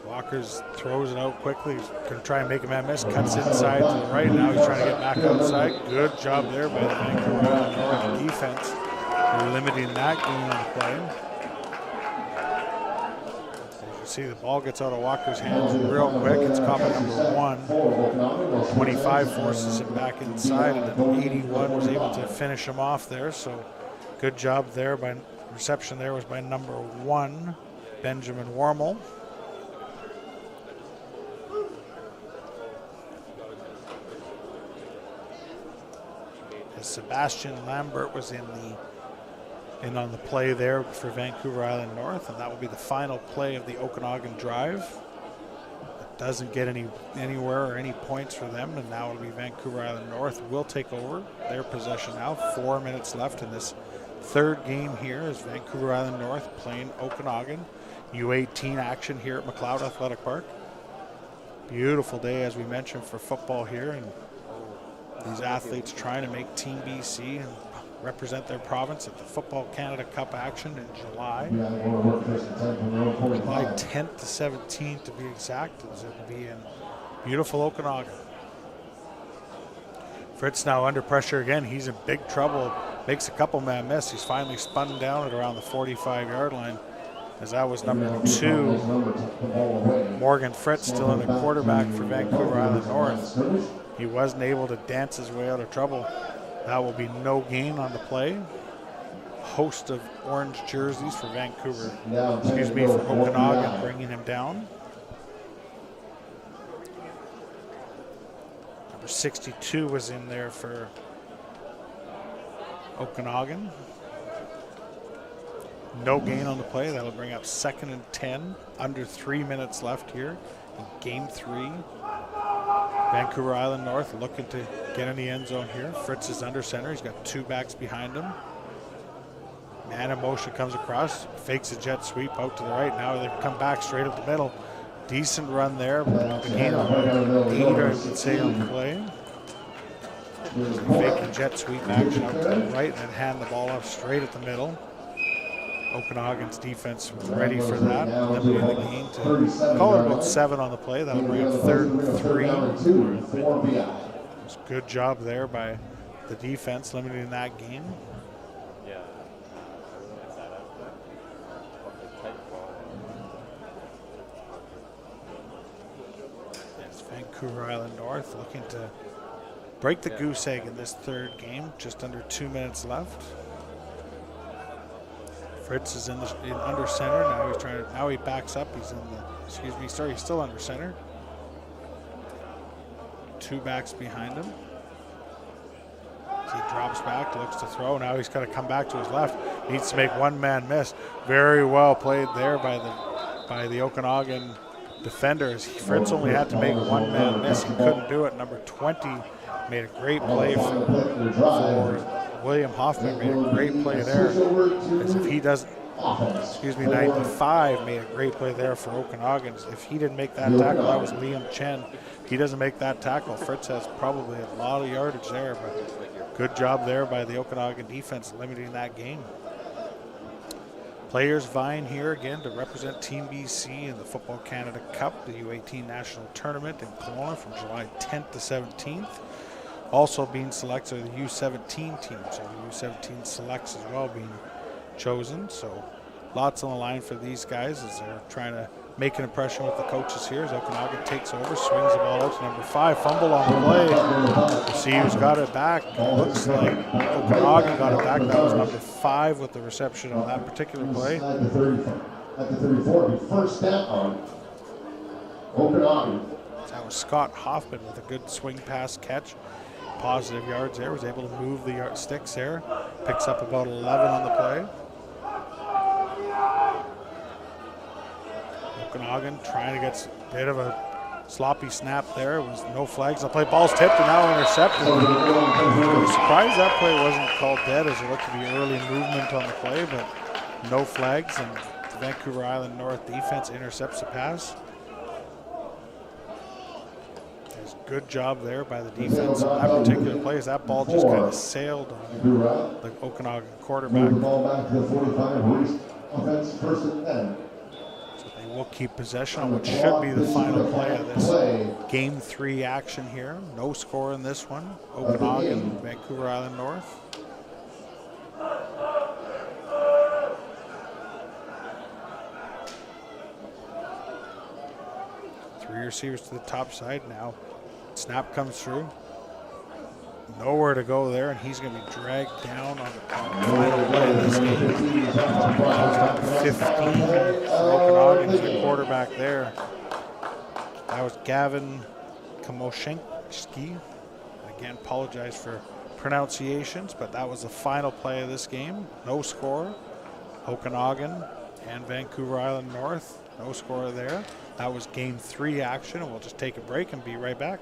Walker's throws it out quickly. He's going to try and make a man miss. Cuts inside to the right. Now he's trying to get back outside. Good job there by the Vancouver Island North defense. They're limiting that game on the play. As you see, the ball gets out of Walker's hands real quick. It's caught by number 1. 25 forces him back inside, and then 81 was able to finish him off there. So good job there. By reception there was by number 1, Benjamin Wormel. Sebastian Lambert was in on the play there for Vancouver Island North, and that will be the final play of the Okanagan drive. It doesn't get anywhere or any points for them, and now it'll be Vancouver Island North will take over their possession now. 4 minutes left in this third game here as Vancouver Island North playing Okanagan. U18 action here at McLeod Athletic Park. Beautiful day, as we mentioned, for football here, and these athletes trying to make Team BC and represent their province at the Football Canada Cup action in July. July 10th to 17th to be exact, as it will be in beautiful Okanagan. Fritz now under pressure again. He's in big trouble. Makes a couple man miss. He's finally spun down at around the 45-yard line, as that was number 2. Morgan Fritz, still in the quarterback for Vancouver Island North. He wasn't able to dance his way out of trouble. That will be no gain on the play. Host of orange jerseys for Vancouver. For Okanagan, bringing him down. Number 62 was in there for Okanagan. No gain on the play. That'll bring up 2nd and 10. Under 3 minutes left here in game 3. Vancouver Island North looking to get in the end zone here. Fritz is under center. He's got 2 backs behind him. Man in motion comes across, fakes a jet sweep out to the right. Now they come back straight up the middle. Decent run there. The gain of 8, I would say, on the play. Fake the jet sweep action out to the right and then hand the ball off straight at the middle. Okanagan's defense was ready for that. Limiting the gain to call it about 7 on the play. That'll bring up 3rd and 3. It's a good job there by the defense, limiting that game. It's Vancouver Island North looking to break the goose egg in this third game. Just under 2 minutes left. Fritz is in under center. Now he backs up. He's he's still under center. 2 backs behind him. He drops back, looks to throw. Now he's got to come back to his left. Needs to make 1 man miss. Very well played there by the Okanagan defenders. Fritz only had to make 1 man miss. He couldn't do it. Number 20 made a great play for William Hoffman. Made a great play there. As if he doesn't, 95 made a great play there for Okanagan. If he didn't make that tackle, that was Liam Chen. If he doesn't make that tackle, Fritz has probably a lot of yardage there, but good job there by the Okanagan defense limiting that game. Players vying here again to represent Team BC in the Football Canada Cup, the U18 National Tournament in Kelowna from July 10th to 17th. Also being selected are the U17 team, so the U17 selects as well being chosen. So lots on the line for these guys as they're trying to make an impression with the coaches here. As Okanagan takes over, swings the ball out to number 5, fumble on the play. Receiver's got it back. Looks like Okanagan got it back. That was number 5 with the reception on that particular play. At the 34, first down, Okanagan. That was Scott Hoffman with a good swing pass catch. Positive yards there. Was able to move the sticks there. Picks up about 11 on the play. Okanagan trying to get a bit of a sloppy snap there. It was no flags. The play ball's tipped and now intercepted. I was surprised that play wasn't called dead as it looked to be early movement on the play, but no flags, and the Vancouver Island North defense intercepts the pass. There's a good job there by the defense on that particular play as that ball just kind of sailed on the Okanagan quarterback. Ball back to the 45, offense first and 10. We'll keep possession on what should be the final play of this Game 3 action here. No score in this one. Okanagan, Vancouver Island North. Three receivers to the top side now. Snap comes through. Nowhere to go there, and he's going to be dragged down on the final play of this game. 15 for Okanagan, the quarterback there. That was Gavin Kamoshenski. Again, apologize for pronunciations, but that was the final play of this game. No score. Okanagan and Vancouver Island North. No score there. That was Game 3 action, and we'll just take a break and be right back.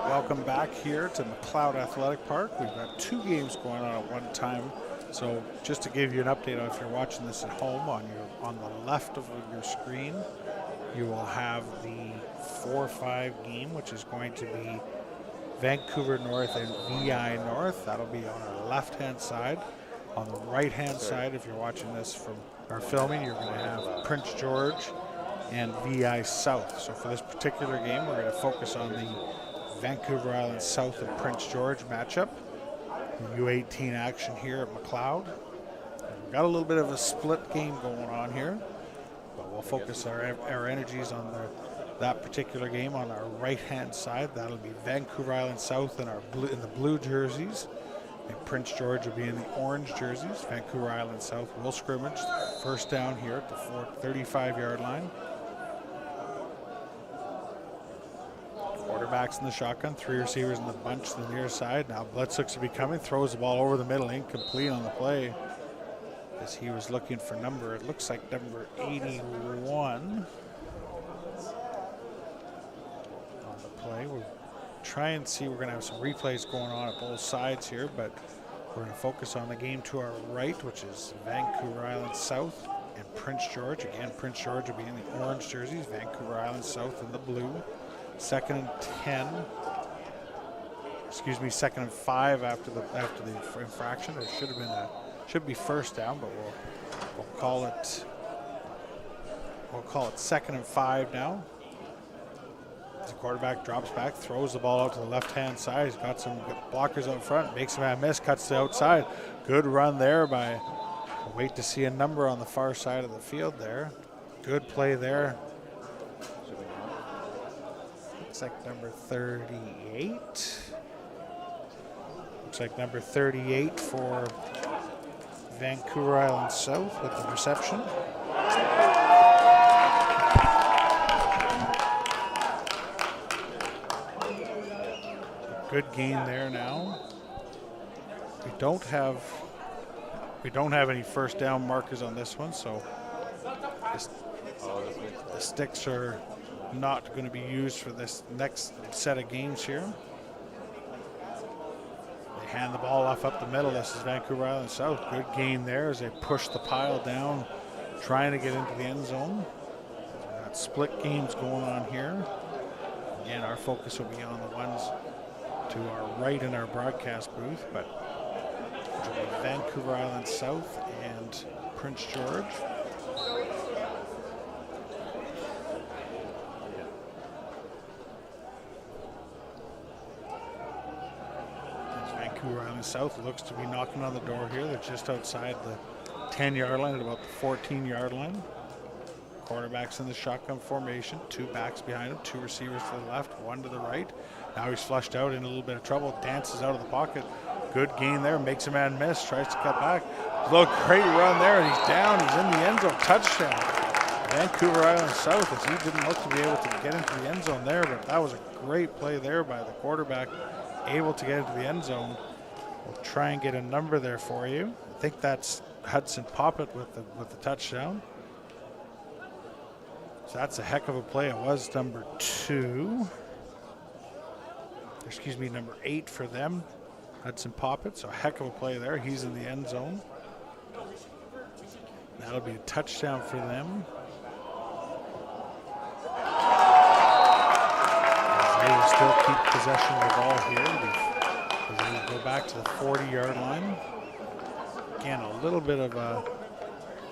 Welcome back here to McLeod Athletic Park. We've got 2 games going on at one time. So just to give you an update on if you're watching this at home, on the left of your screen, you will have the 4-5 game, which is going to be Vancouver North and VI North. That'll be on our left-hand side. On the right-hand side, if you're watching this from our filming, you're going to have Prince George and VI South. So for this particular game, we're going to focus on the Vancouver Island South and Prince George matchup. U18 action here at McLeod. We've got a little bit of a split game going on here, but we'll focus our energies on that particular game on our right-hand side. That'll be Vancouver Island South in the blue jerseys, and Prince George will be in the orange jerseys. Vancouver Island South will scrimmage first down here at the 35-yard line. Quarterbacks in the shotgun, 3 receivers in the bunch to the near side. Now Blitz looks to be coming, throws the ball over the middle, incomplete on the play. As he was looking for it looks like number 81 on the play. We'll try and see, we're going to have some replays going on at both sides here, but we're going to focus on the game to our right, which is Vancouver Island South and Prince George. Again, Prince George will be in the orange jerseys, Vancouver Island South in the blue. Second and 5 after the infraction. There should be first down, but we'll call it second and 5 now. The quarterback drops back, throws the ball out to the left-hand side. He's got some blockers up front, makes a man miss, cuts to the outside. Good run there by. We'll wait to see a number on the far side of the field there. Good play there. Looks like number 38. Looks like number 38 for Vancouver Island South with the reception. Good gain there now. We don't have any first down markers on this one, so the sticks are not going to be used for this next set of games here. They hand the ball off up the middle. This is Vancouver Island South. Good gain there as they push the pile down, trying to get into the end zone. We've got split games going on here. Again, our focus will be on the ones to our right in our broadcast booth, but it'll be Vancouver Island South and Prince George. Vancouver Island South looks to be knocking on the door here. They're just outside the 10-yard line at about the 14-yard line. Quarterbacks in the shotgun formation, 2 backs behind him, 2 receivers to the left, 1 to the right. Now he's flushed out in a little bit of trouble, dances out of the pocket. Good gain there, makes a man miss, tries to cut back. Look, great run there, and he's down, he's in the end zone, touchdown. Vancouver Island South, as he didn't look to be able to get into the end zone there, but that was a great play there by the quarterback, able to get into the end zone. We'll try and get a number there for you. I think that's Hudson Poppet with the touchdown. So that's a heck of a play. It was number 8 for them, Hudson Poppet. So a heck of a play there. He's in the end zone. That'll be a touchdown for them. They will still keep possession of the ball here. They will go back to the 40-yard line. again, a little bit of a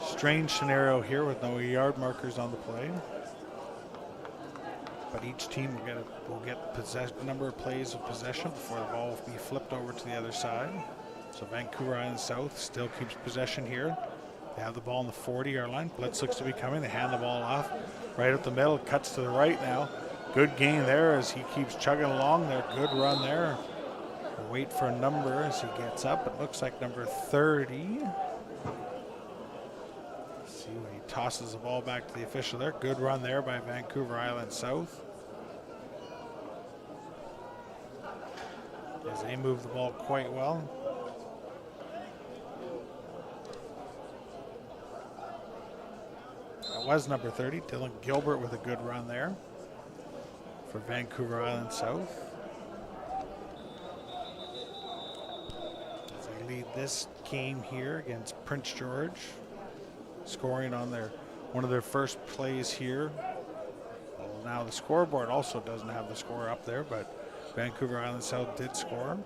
strange scenario here with no yard markers on the play. But each team will get number of plays of possession before the ball will be flipped over to the other side. So Vancouver Island South still keeps possession here. They have the ball on the 40-yard line. Blitz looks to be coming. They hand the ball off right up the middle. Cuts to the right now. Good gain there as he keeps chugging along there. Good run there. We'll wait for a number as he gets up. It looks like number 30. Let's see when he tosses the ball back to the official there. Good run there by Vancouver Island South. As they move the ball quite well. That was number 30, Dylan Gilbert with a good run there for Vancouver Island South. As they lead this game here against Prince George, scoring on one of their first plays here. Well, now the scoreboard also doesn't have the score up there, but Vancouver Island South did score.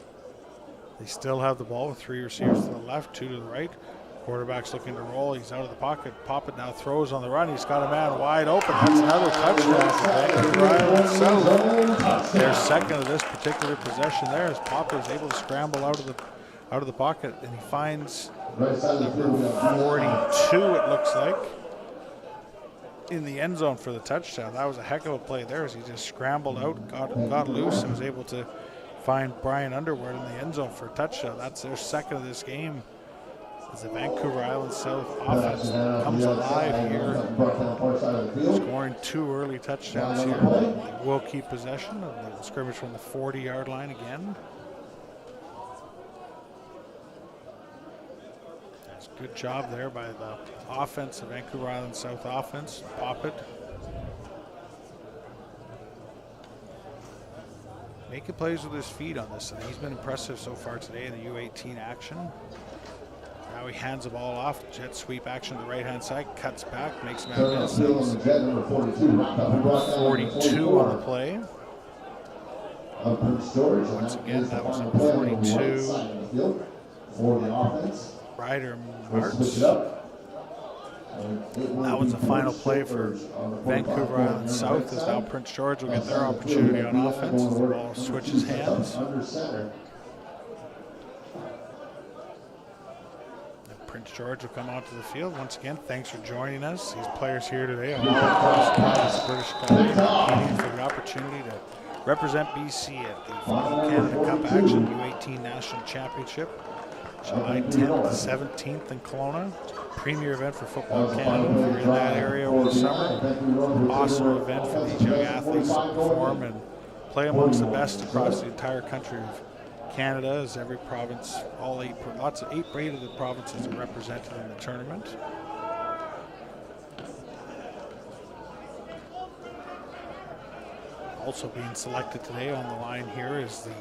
They still have the ball with 3 receivers to the left, 2 to the right. Quarterback's looking to roll. He's out of the pocket. Poppet now throws on the run. He's got a man wide open. That's another touchdown for Vancouver Island South. Their second of this particular possession there as Poppet is able to scramble out of the pocket, and he finds number 42, it looks like, in the end zone for the touchdown. That was a heck of a play there as he just scrambled out, got loose, and was able to find Brian Underwood in the end zone for a touchdown. That's their second of this game. As the Vancouver Island South offense comes alive here, scoring 2 early touchdowns here. They will keep possession of the scrimmage from the 40-yard line again. That's a good job there by the offense, the Vancouver Island South offense. Poppet making plays with his feet on this, and he's been impressive so far today in the U18 action. Now he hands the ball off, jet sweep action to the right-hand side, cuts back, makes him out of 42 on the play. Once again, that was number 42. Ryder Martz. That was the final play for Vancouver Island South, as now Prince George will get their opportunity on offense as the ball switches hands. Prince George will come onto the field. Once again, thanks for joining us. These players here today are all across British Columbia competing for the opportunity to represent BC at the Football Canada Cup action, U18 National Championship, July 10th to 17th in Kelowna. It's a premier event for Football Canada. If you're in that area over the summer, awesome event for these young athletes to perform and play amongst the best across the entire country of Canada, as every province, all 8 of the provinces are represented in the tournament. Also being selected today on the line here is the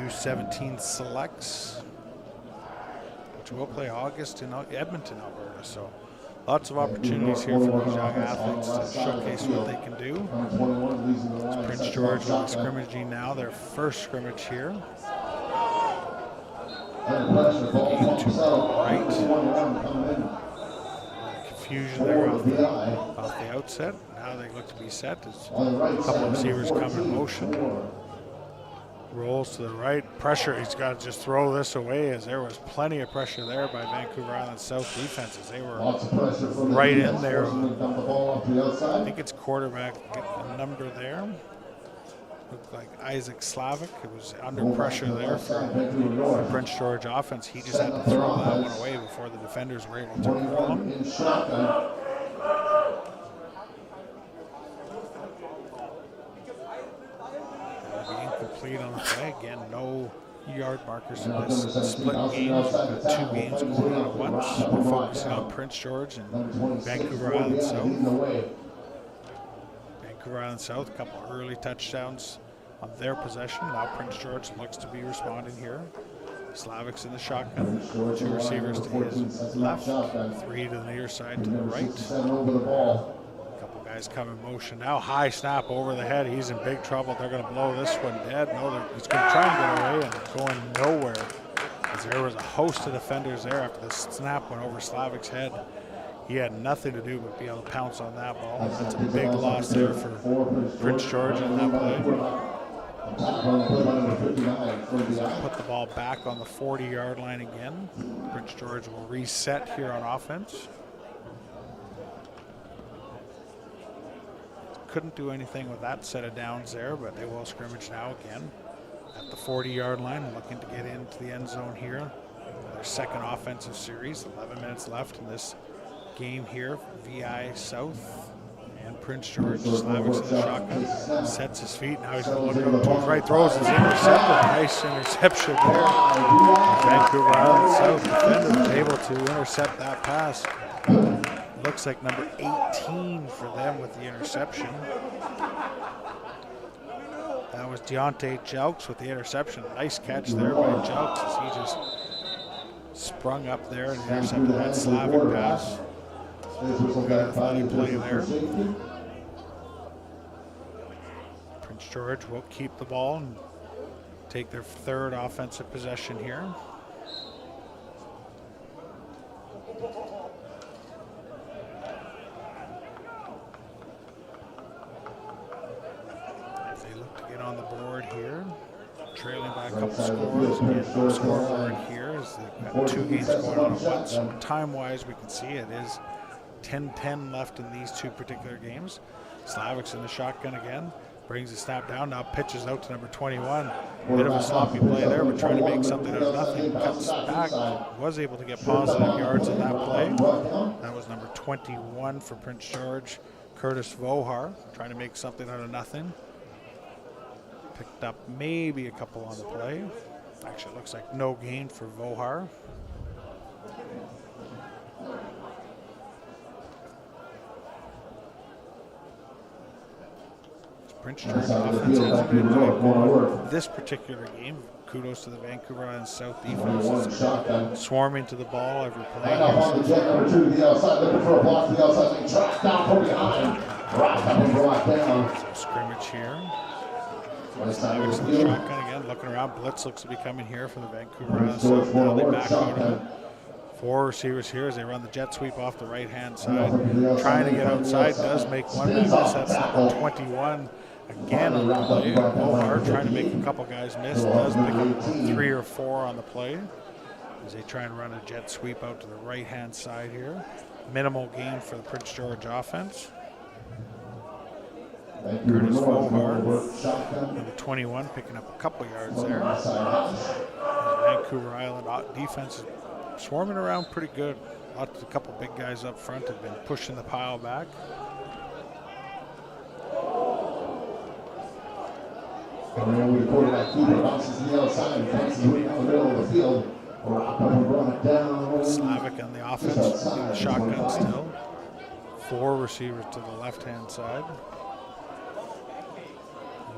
U17 Selects, which will play August in Edmonton, Alberta. So lots of opportunities here for these young athletes to showcase what they can do. It's Prince George will be scrimmaging now, their first scrimmage here. Game to right. Confusion there off the outset. Now they look to be set as a couple of receivers come in motion. Rolls to the right, pressure, he's got to just throw this away, as there was plenty of pressure there by Vancouver Island South defenses. They were right in there. I think it's quarterback, get the number there. Looked like Isaac Slavic. It was under pressure there for the Prince George offense. He just had to throw that one away before the defenders were able to pull him. Incomplete on the play. Again, no yard markers in this split game. We've got 2 games going on at once. We're focusing on Prince George and Vancouver Island South. Vancouver Island South, a couple of early touchdowns on their possession. Now Prince George looks to be responding here. Slavic's in the shotgun. 2 receivers to his left, 3 to the near side to the right. Guys come in motion now. High snap over the head. He's in big trouble. They're going to blow this one dead. No, he's going to try and get away and going nowhere. Because there was a host of defenders there after the snap went over Slavic's head. He had nothing to do but be able to pounce on that ball. That's a big loss there for Prince George on that play. Put the ball back on the 40-yard line again. Prince George will reset here on offense. Couldn't do anything with that set of downs there, but they will scrimmage now again at the 40-yard line, looking to get into the end zone here. Their second offensive series, 11 minutes left in this game here. VI South and Prince George. Slavic's in the shotgun, sets his feet. Now he's going to look to his right, throws his intercepted. Nice interception there. Vancouver Island South defender was able to intercept that pass. Looks like number 18 for them with the interception. That was Deontay Jelks with the interception. Nice catch there by Jelks as he just sprung up there and intercepted that Slavic pass. Good funny play there. Prince George will keep the ball and take their third offensive possession here. As they look to get on the board here, trailing by a couple scores. Again, no scoreboard here as they've got two games going on at once. So time-wise, we can see it is 10-10 left in these two particular games. Slavic's in the shotgun again. Brings the snap down, now pitches out to number 21. Bit of a sloppy play there, but trying to make something out of nothing. Cuts back, was able to get positive yards in that play. That was number 21 for Prince George, Curtis Vohar, trying to make something out of nothing. Picked up maybe a couple on the play. Actually, it looks like no gain for Vohar. Prince George offense has been good. This particular game, kudos to the Vancouver Island South defense. Swarming to the ball every play. So scrimmage here. Slavic's in the shotgun again, looking around. Blitz looks to be coming here from the Vancouver Island South. Now they back out of it. Four receivers here as they run the jet sweep off the right-hand side. Trying to get outside, does make one man miss. That's number 21. Again on the play. Vohar trying to make a couple guys miss. Does pick up 3 or 4 on the play as they try and run a jet sweep out to the right-hand side here. Minimal gain for the Prince George offense. Curtis Vohar, number 21, picking up a couple yards there. The Vancouver Island defense is swarming around pretty good. A couple big guys up front have been pushing the pile back. Slavic on the offense, in the shotgun still. 4 receivers to the left-hand side.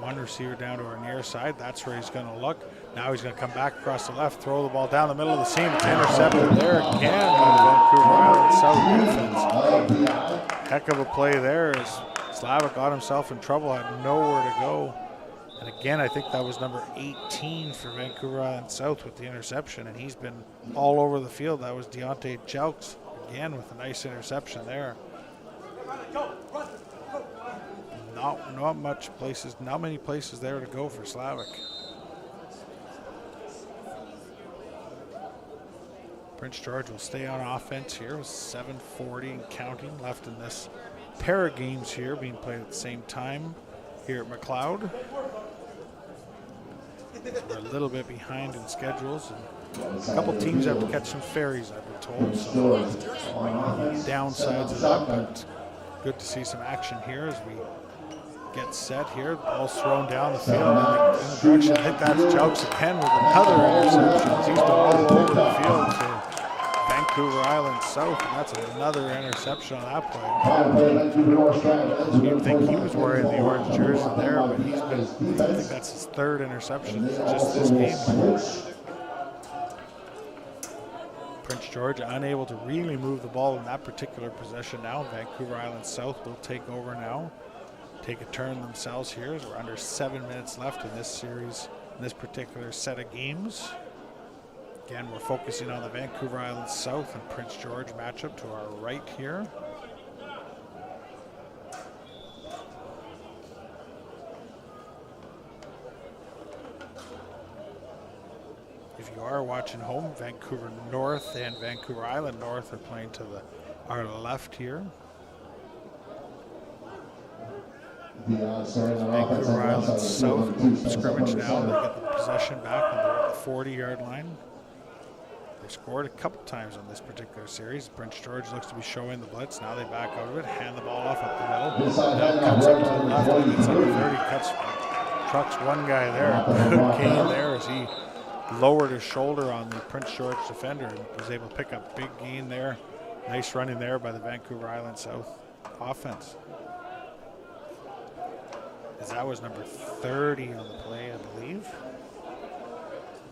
1 receiver down to our near side. That's where he's going to look. Now he's going to come back across the left, throw the ball down the middle of the seam. It's intercepted there again by the Vancouver Island South defense. Heck of a play there as Slavic got himself in trouble, had nowhere to go. And again, I think that was number 18 for Vancouver Island South with the interception, and he's been all over the field. That was Deontay Jelks again with a nice interception there. Not many places there to go for Slavic. Prince George will stay on offense here with 7:40 and counting left in this pair of games here being played at the same time here at McLeod. We're a little bit behind in schedules, and a couple teams have to catch some ferries, I've been told, so downsides of that, but good to see some action here as we get set here. The ball's thrown down the field in the direction. I think that's Jelks again with another interception. He's been all over the field for Vancouver Island South, and that's another interception on that play. You'd think he was wearing the orange jersey there, but he's been, I think that's his 3rd interception just this game. Prince George unable to really move the ball in that particular possession now. Vancouver Island South will take over now. Take a turn themselves here as we're under 7 minutes left in this series, in this particular set of games. Again, we're focusing on the Vancouver Island South and Prince George matchup to our right here. If you are watching home, Vancouver North and Vancouver Island North are playing to our left here. Vancouver Island South scrimmage now. They get the possession back on the 40-yard line. They've scored a couple times on this particular series. Prince George looks to be showing the blitz. Now they back out of it, hand the ball off up the middle. Now cuts up to the left, gets up to 30, trucks one guy there. Good gain there as he lowered his shoulder on the Prince George defender and was able to pick up big gain there. Nice running there by the Vancouver Island South offense. As that was number 30 on the play, I believe.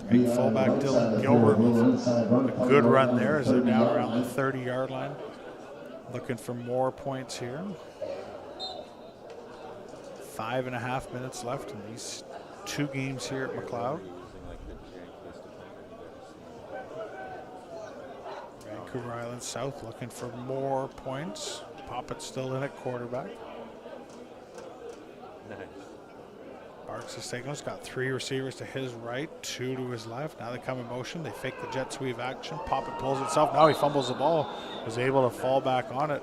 Great fullback Dylan Gilbert with a good run there as they're down around the 30-yard line. Looking for more points here. 5.5 minutes left in these two games here at McLeod. Vancouver Island South looking for more points. Poppet's still in at quarterback. Nice. Barks the signals, got 3 receivers to his right, 2 to his left. Now they come in motion, they fake the jet sweep action. Poppet pulls itself, now he fumbles the ball. Was able to fall back on it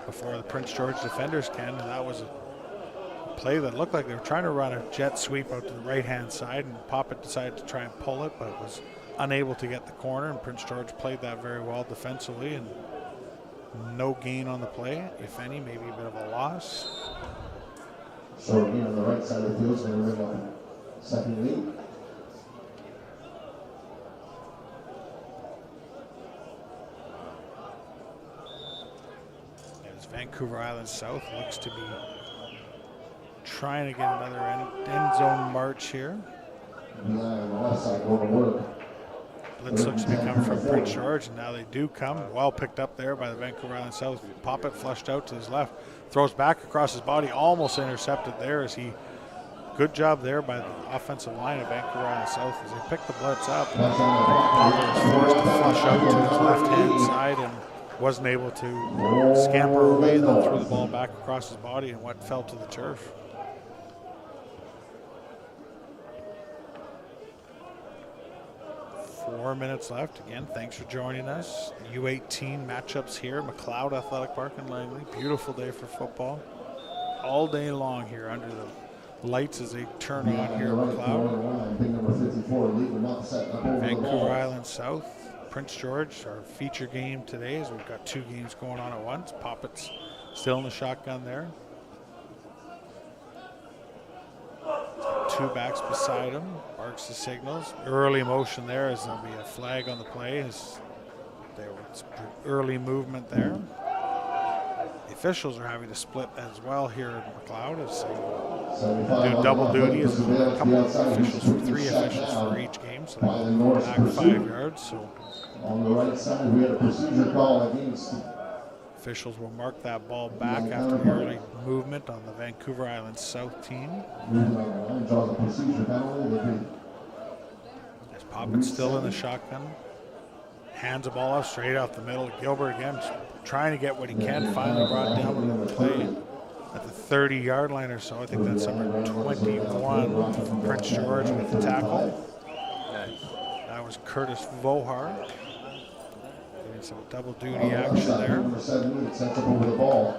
before the Prince George defenders can, and that was a play that looked like they were trying to run a jet sweep out to the right-hand side, and Poppet decided to try and pull it, but was unable to get the corner, and Prince George played that very well defensively, and no gain on the play, if any, maybe a bit of a loss. So again, on the right side of the field, so we're going to second lead. As Vancouver Island South looks to be trying to get another end zone march here. Yeah, on the left side going to work. Blitz looks to be coming from Prince George, and now they do come. Well picked up there by the Vancouver Island South. Poppet flushed out to his left. Throws back across his body, almost intercepted there as he, good job there by the offensive line of Vancouver Island South as they picked the blitz up. Poppet was forced to flush out to his left-hand side and wasn't able to scamper away, then threw the ball back across his body and fell to the turf. Four minutes left. Again, thanks for joining us. U18 matchups here, McLeod Athletic Park in Langley. Beautiful day for football. All day long here under the lights as they turn on here at McLeod. Vancouver Island South, Prince George, our feature game today as we've got 2 games going on at once. Poppet's still in the shotgun there. 2 backs beside him. Barks the signals. Early motion there as there'll be a flag on the play as there was early movement there. The officials are having to split as well here at McLeod as they do double duty as a couple of officials, 3 officials for each game, so they're back 5 yards. So on the right side, we had a procedure call against. Officials will mark that ball back after the early movement on the Vancouver Island South team. As Poppet's still in the shotgun. Hands the ball off straight off the middle. Gilbert again trying to get what he can. Finally brought down on the play at the 30-yard line or so. I think that's number 21 from Prince George with the tackle. That was Curtis Vohar. Some double duty action there. Number 7 sets up over the ball.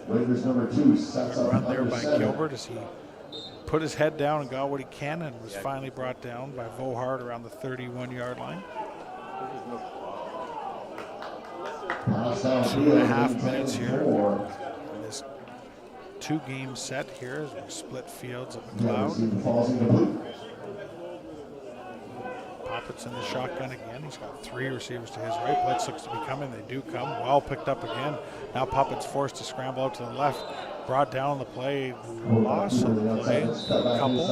Raiders number 2 sets up. Run there by Gilbert as he put his head down and got what he can and was finally brought down by Vohard around the 31-yard line. 2.5 minutes here in this 2-game set here as we split fields at McLeod. Poppet's in the shotgun again. He's got 3 receivers to his right. Blitz looks to be coming. They do come. Well picked up again. Now Poppet's forced to scramble out to the left. Brought down the play. Loss on the play. Couple.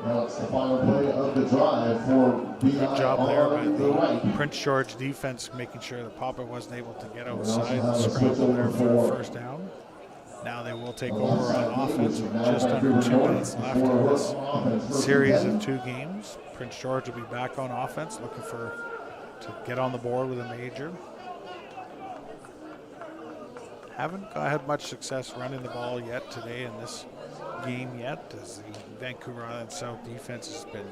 Now it's the final play of the drive for Good job there by the Prince George defense, making sure that Poppet wasn't able to get outside and scramble there for the first down. Now they will take over on offense with just under 2 minutes left in this series of 2 games. Prince George will be back on offense, looking to get on the board with a major. Haven't had much success running the ball yet today in this game yet, as the Vancouver Island South defense has been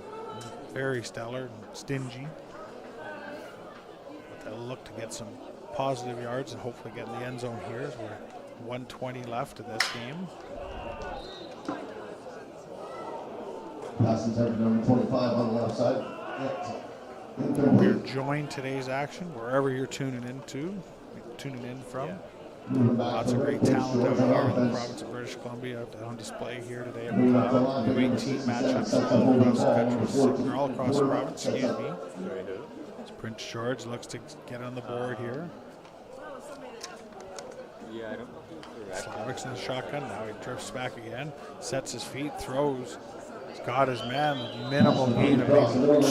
very stellar and stingy. But they'll look to get some positive yards and hopefully get in the end zone here, as we're 1:20 left in this game. Pass attempt number 25 on the left side. We're joined today's action wherever you're tuning in from. Lots of great talent out here in the province of British Columbia out on display here today at McLeod. U18 matchups all across the country, all across the province, excuse me. As Prince George looks to get on the board here. Slavic's in the shotgun, now he drifts back again, sets his feet, throws. He's got his man, minimal gain of maybe 2 or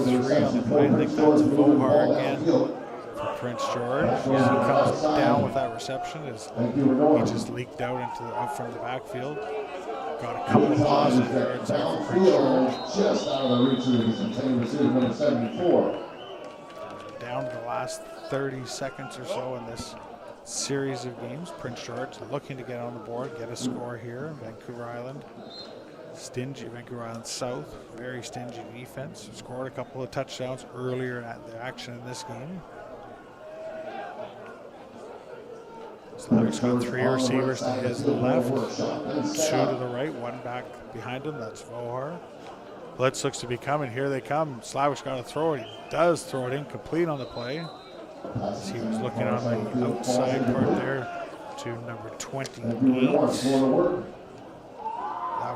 3 on the play. I think that's Vohar again for Prince George. As he comes down with that reception, as he just leaked out from the backfield. Got a couple of positive yards there for Prince George. Just out of the reach of his intended receiver, number 74. Down to the last 30 seconds or so in this series of games. Prince George looking to get on the board, get a score here. Vancouver Island South, very stingy defense. Scored a couple of touchdowns earlier in the action in this game. Slavic's got 3 receivers to his left, 2 to the right, 1 back behind him. That's Vohar. Blitz looks to be coming. Here they come. Slavic's got to throw it. He does throw it incomplete on the play. As he was looking on the outside part there to number 28. That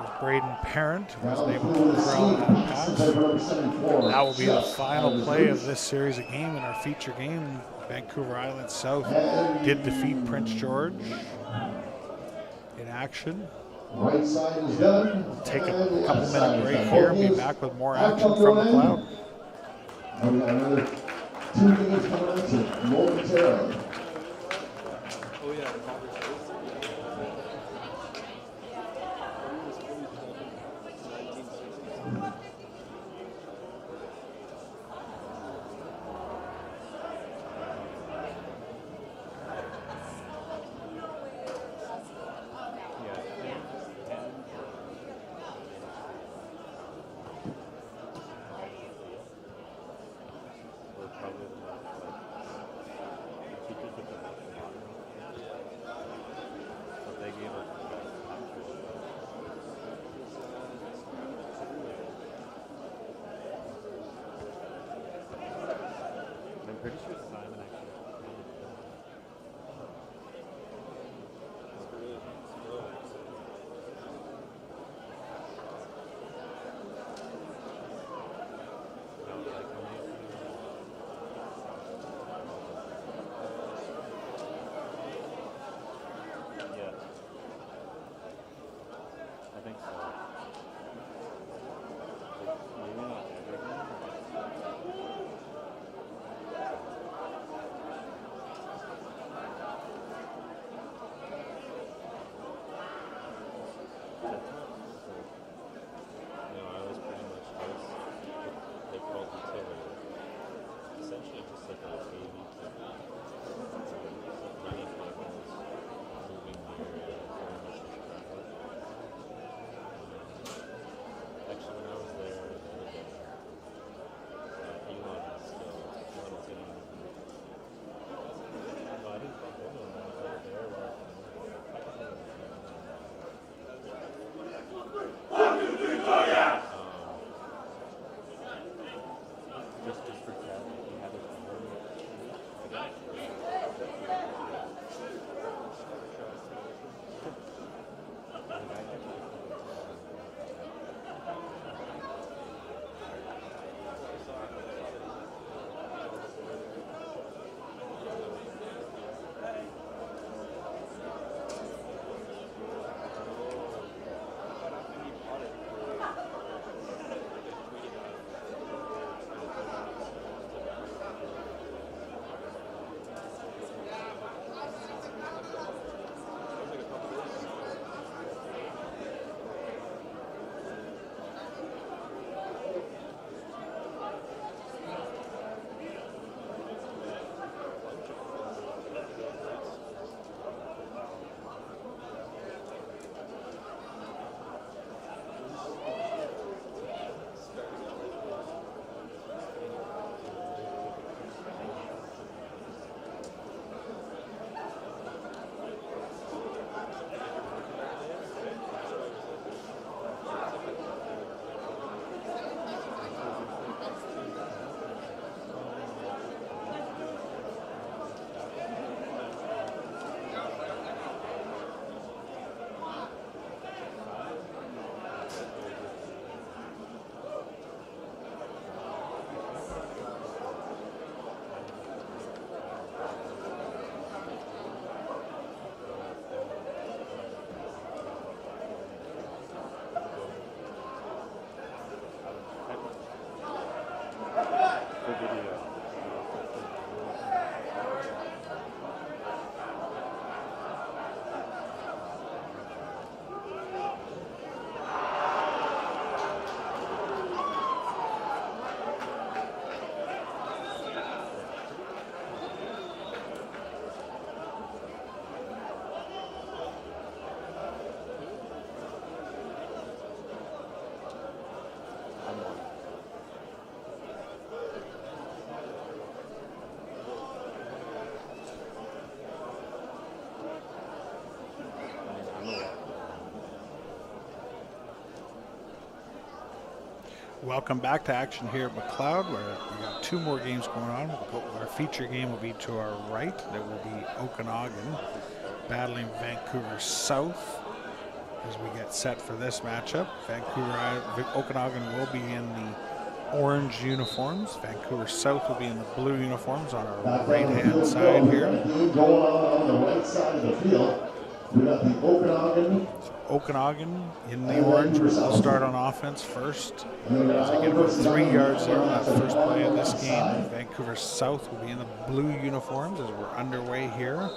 was Braden Parent, who was able to corral that pass. That will be the final play of this series of game in our feature game. Vancouver Island South did defeat Prince George in action. Right side is done. We'll take a couple minute break here and be back with more action from McLeod. We got another 2 minutes coming up momentarily. Just for that, we have it. Welcome back to action here at McLeod, where we got 2 more games going on. Our feature game will be to our right. That will be Okanagan battling Vancouver South as we get set for this matchup. Okanagan will be in the orange uniforms. Vancouver South will be in the blue uniforms on our right-hand side here. Going on the right side of the field. We got the Okanagan in the orange. We'll start on offense first. As they get about 3 yards there on that first play of this game. Vancouver South will be in the blue uniforms as we're underway here.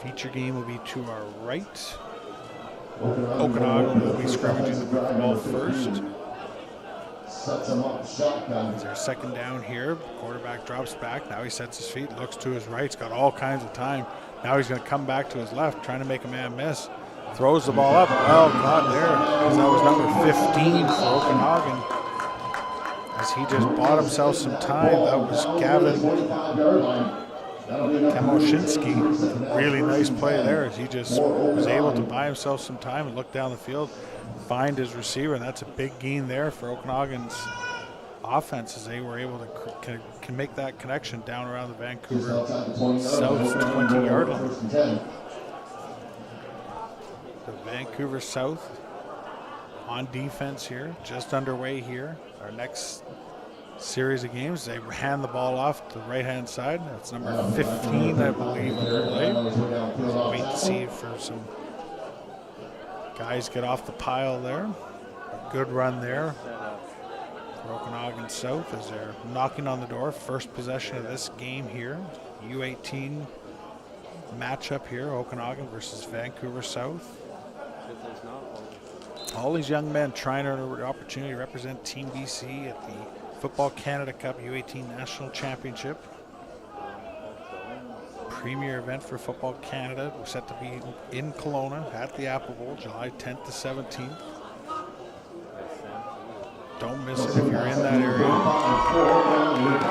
Feature game will be to our right. Okanagan will be scrimmaging the ball first. Sets him up shotgun. It's our second down here. Quarterback drops back. Now he sets his feet, looks to his right. He's got all kinds of time. Now he's going to come back to his left, trying to make a man miss. Throws the ball up. Well, not there, because that was number 15 for Okanagan. As he just bought himself some time. That was Gavin Kamoshinsky. Really nice play there, as he just was able to buy himself some time and look down the field, find his receiver, and that's a big gain there for Okanagan's offense, as they were able to can make that connection down around the Vancouver South 20-yard line. The Vancouver South on defense here, just underway here. Our next series of games, they hand the ball off to the right-hand side. That's number 15, I believe, on the play. So wait to see for some guys get off the pile there. A good run there for Okanagan South as they're knocking on the door. First possession of this game here. U18 matchup here, Okanagan versus Vancouver South. All these young men trying to earn an opportunity to represent Team BC at the Football Canada Cup U18 National Championship. Premier event for Football Canada. We're set to be in Kelowna at the Apple Bowl, July 10th to 17th. Don't miss it if you're in that area.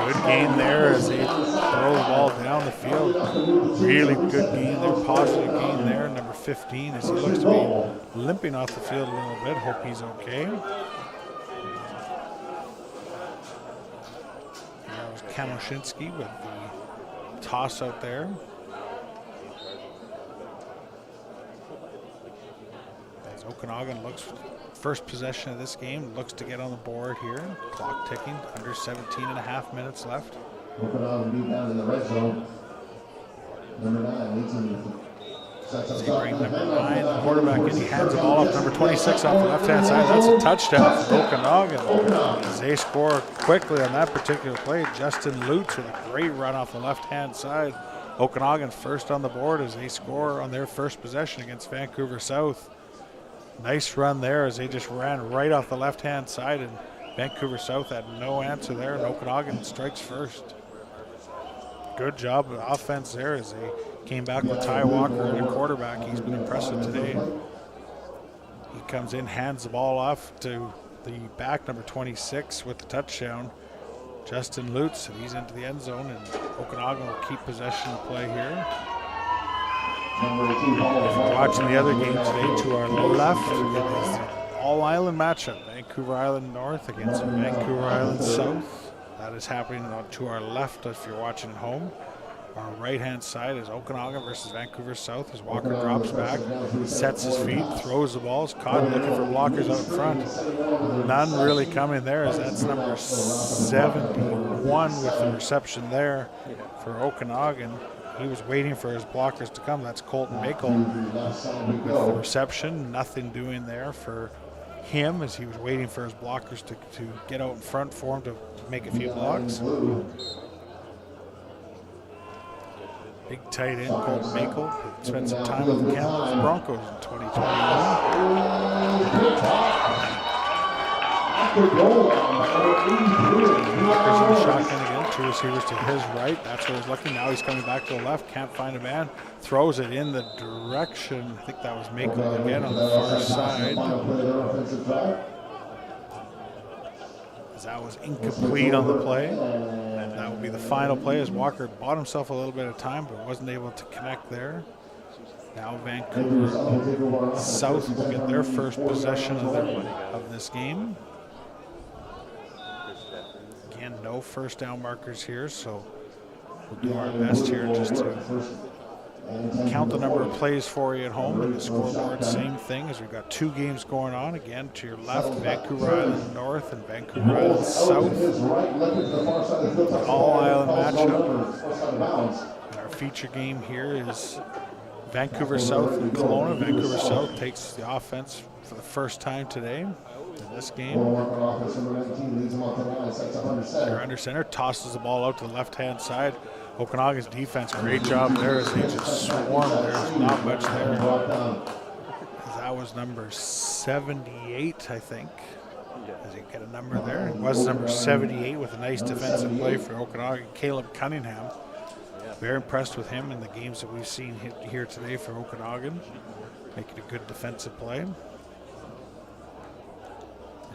Good gain there as they throw the ball down the field. Really good gain there, positive gain there. Number 15 as he looks to be limping off the field a little bit. Hope he's okay. That was Kamoshinsky with the toss out there. As Okanagan looks first possession of this game, looks to get on the board here. Clock ticking, under 17 and a half minutes left. Okanagan beat down in the red zone. Number 9 leads him. They bring number 9, the quarterback in. He hands the ball off number 26 off the left-hand side. That's a touchdown for Okanagan. As they score quickly on that particular play. Justin Lutz with a great run off the left-hand side. Okanagan first on the board as they score on their first possession against Vancouver South. Nice run there as they just ran right off the left-hand side, and Vancouver South had no answer there, and Okanagan strikes first. Good job of offense there as they came back with Ty Walker and a quarterback. He's been impressive today. He comes in, hands the ball off to the back, number 26, with the touchdown. Justin Lutz, and he's into the end zone, and Okanagan will keep possession of play here. If you're watching the other game today, to our left, it is the all-island matchup. Vancouver Island North against Vancouver Island South. That is happening to our left if you're watching at home. Our right-hand side is Okanagan versus Vancouver South as Walker drops back, sets his feet, throws the ball, is caught looking for blockers out front. None really coming there as that's number 71 with the reception there for Okanagan. He was waiting for his blockers to come. That's Colton Makel with the reception. Nothing doing there for him as he was waiting for his blockers to get out in front for him to make a few blocks. Big tight end, Colton Makel. Spent some time with the Kamloops Broncos in 2021. Walker's in the shotgun again. 2 receivers to his right. That's where he's looking. Now he's coming back to the left. Can't find a man. Throws it in the direction. I think that was Makel again on the far side. As that was incomplete on the play. And that will be the final play as Walker bought himself a little bit of time but wasn't able to connect there. Now Vancouver South will get their first possession of this game. no first down markers here, so we'll do our best here just to count the number of plays for you at home. And the scoreboard, same thing, as we've got 2 games going on. Again, to your left, Vancouver Island North and Vancouver Island South. All-island matchup. And our feature game here is Vancouver South and Kelowna. Vancouver South takes the offense for the first time today in this game. They're under center, tosses the ball out to the left-hand side. Okanagan's defense, great job there as they just swarm. There's not much there. That was number 78, I think. Does he get a number there? It was number 78 with a nice defensive play for Okanagan. Caleb Cunningham. Very impressed with him in the games that we've seen here today for Okanagan. Making a good defensive play.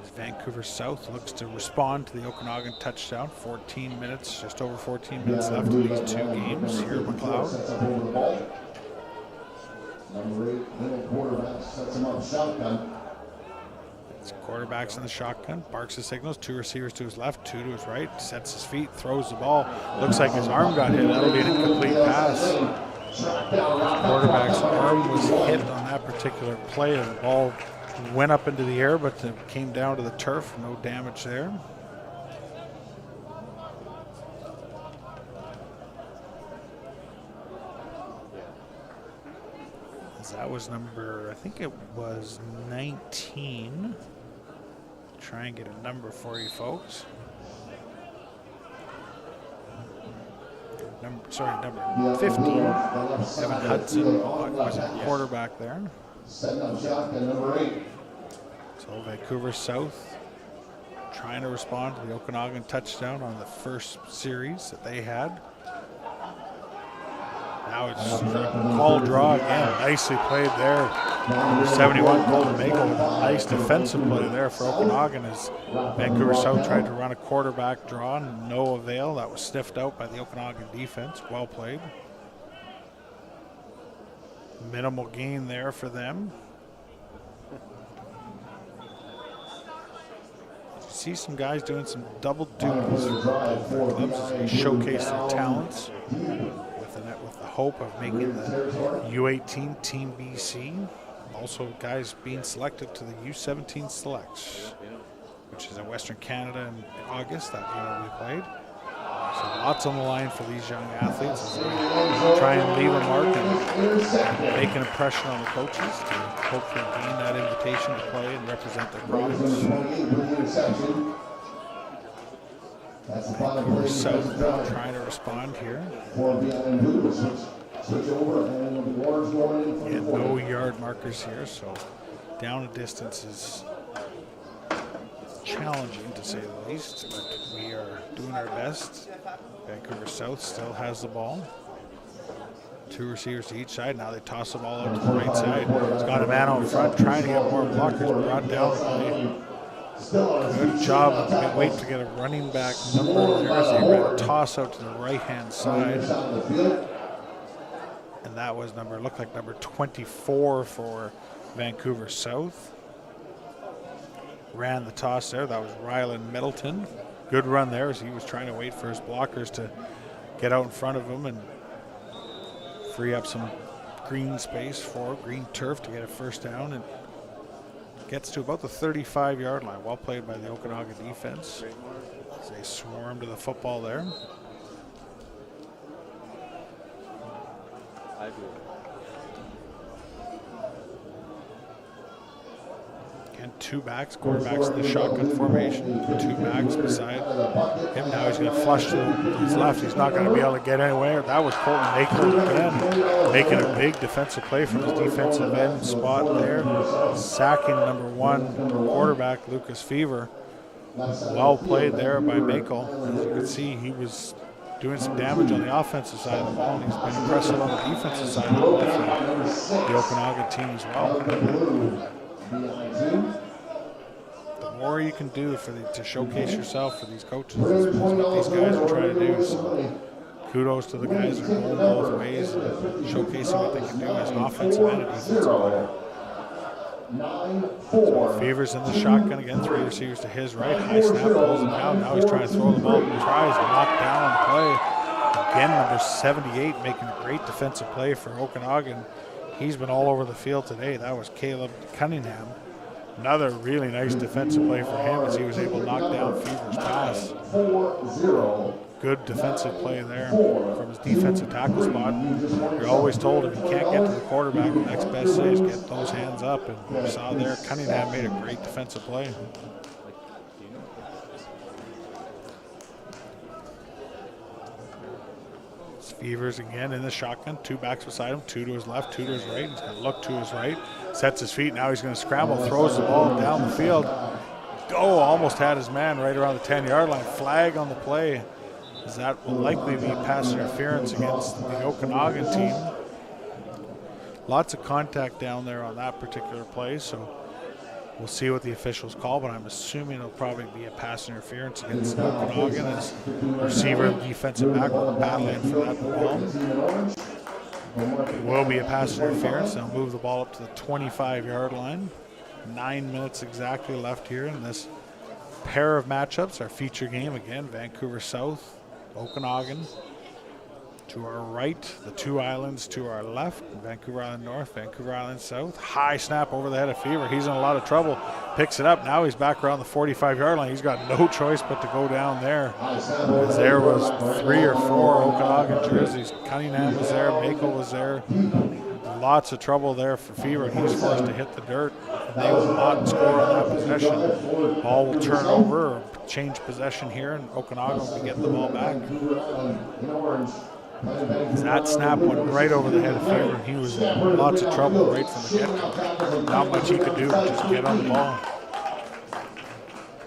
As Vancouver South looks to respond to the Okanagan touchdown. 14 minutes, just over 14 minutes left in these 2 games here at McLeod. Number 8, quarterback sets him up shotgun. It's quarterback's in the shotgun, barks the signals, 2 receivers to his left, 2 to his right, sets his feet, throws the ball. Looks like his arm got hit. That'll be an incomplete pass. Quarterback's arm was hit on that particular play, and the ball went up into the air, but it came down to the turf. No damage there. That was number, I think it was 19. Try and get a number for you folks. Number 15. Evan Hudson was a quarterback there. Setting up shotgun, number 8. So Vancouver South trying to respond to the Okanagan touchdown on the first series that they had. Now it's call draw again. Nicely played there. 71 Golden Maple with a nice defensive play there for Okanagan as Vancouver South tried to run a quarterback draw, and no avail. That was sniffed out by the Okanagan defense. Well played. Minimal gain there for them. You see some guys doing some double duties for both their clubs as they showcase their talents with the hope of making the U18 Team BC. Also guys being selected to the U17 selects, which is in Western Canada in August. That game will be played. So lots on the line for these young athletes as they try and leave a mark and make an impression on the coaches to hopefully gain that invitation to play and represent their province. Vancouver South now trying to respond here. Yeah, no yard markers here, so down a distance is challenging to say the least, but we are doing our best. Vancouver South still has the ball. 2 receivers to each side. Now they toss the ball out to the right side. It's got a man out front trying to get more blockers, brought down the play. Good job. Wait to get a running back number there as they ran a toss out to the right-hand side. And that was looked like number 24 for Vancouver South. Ran the toss there. That was Ryland Middleton. Good run there as he was trying to wait for his blockers to get out in front of him and free up some green space for green turf to get a first down, and gets to about the 35-yard line. Well played by the Okanagan defense as they swarm to the football there. Again, 2 backs, quarterbacks in the shotgun formation, 2 backs beside him. Now he's going to flush to his left. He's not going to be able to get anywhere. That was Colton Nakel again, making a big defensive play from his defensive end spot there, sacking number 1 quarterback, Lucas Fever. Well played there by Makel. As you can see, he was doing some damage on the offensive side of the ball, and he's been impressive on the defensive side of the ball for the Okanagan team as well. The more you can do to showcase yourself for these coaches is what these guys are trying to do. So kudos to the guys who are going both ways and showcasing what they can do as an offensive and a defensive player. 9-4. Fever's in the shotgun again, 3 receivers to his right. High snap, pulls him down. Now he's trying to throw the ball. Tries to knock down on the play. Again, number 78 making a great defensive play for Okanagan. He's been all over the field today. That was Caleb Cunningham. Another really nice defensive play for him as he was able to knock down Fever's pass. 4-0. Good defensive play there from his defensive tackle spot. You're always told if you can't get to the quarterback, the next best thing is get those hands up. And you saw there, Cunningham made a great defensive play. Fevers again in the shotgun. 2 backs beside him, 2 to his left, 2 to his right. He's going to look to his right, sets his feet. Now he's going to scramble, throws the ball down the field. Almost had his man right around the 10-yard line. Flag on the play, as that will likely be pass interference against the Okanagan team. Lots of contact down there on that particular play, so we'll see what the officials call, but I'm assuming it'll probably be a pass interference against Okanagan as receiver and defensive back will battle in for that ball. It will be a pass interference. They'll move the ball up to the 25-yard line. 9 minutes exactly left here in this pair of matchups. Our feature game again, Vancouver South, Okanagan. To our right, the 2 islands to our left, Vancouver Island North, Vancouver Island South. High snap over the head of Fever. He's in a lot of trouble. Picks it up. Now he's back around the 45-yard line. He's got no choice but to go down there. As there was 3 or 4 Okanagan jerseys. Cunningham was there. Mako was there. Lots of trouble there for Fever. He's forced to hit the dirt. They will not score on that possession. Ball will turn over or change possession here, and Okanagan will get the ball back. That snap went right over the head of Fever, and he was in lots of trouble right from the get-go. Not much he could do, just get on the ball.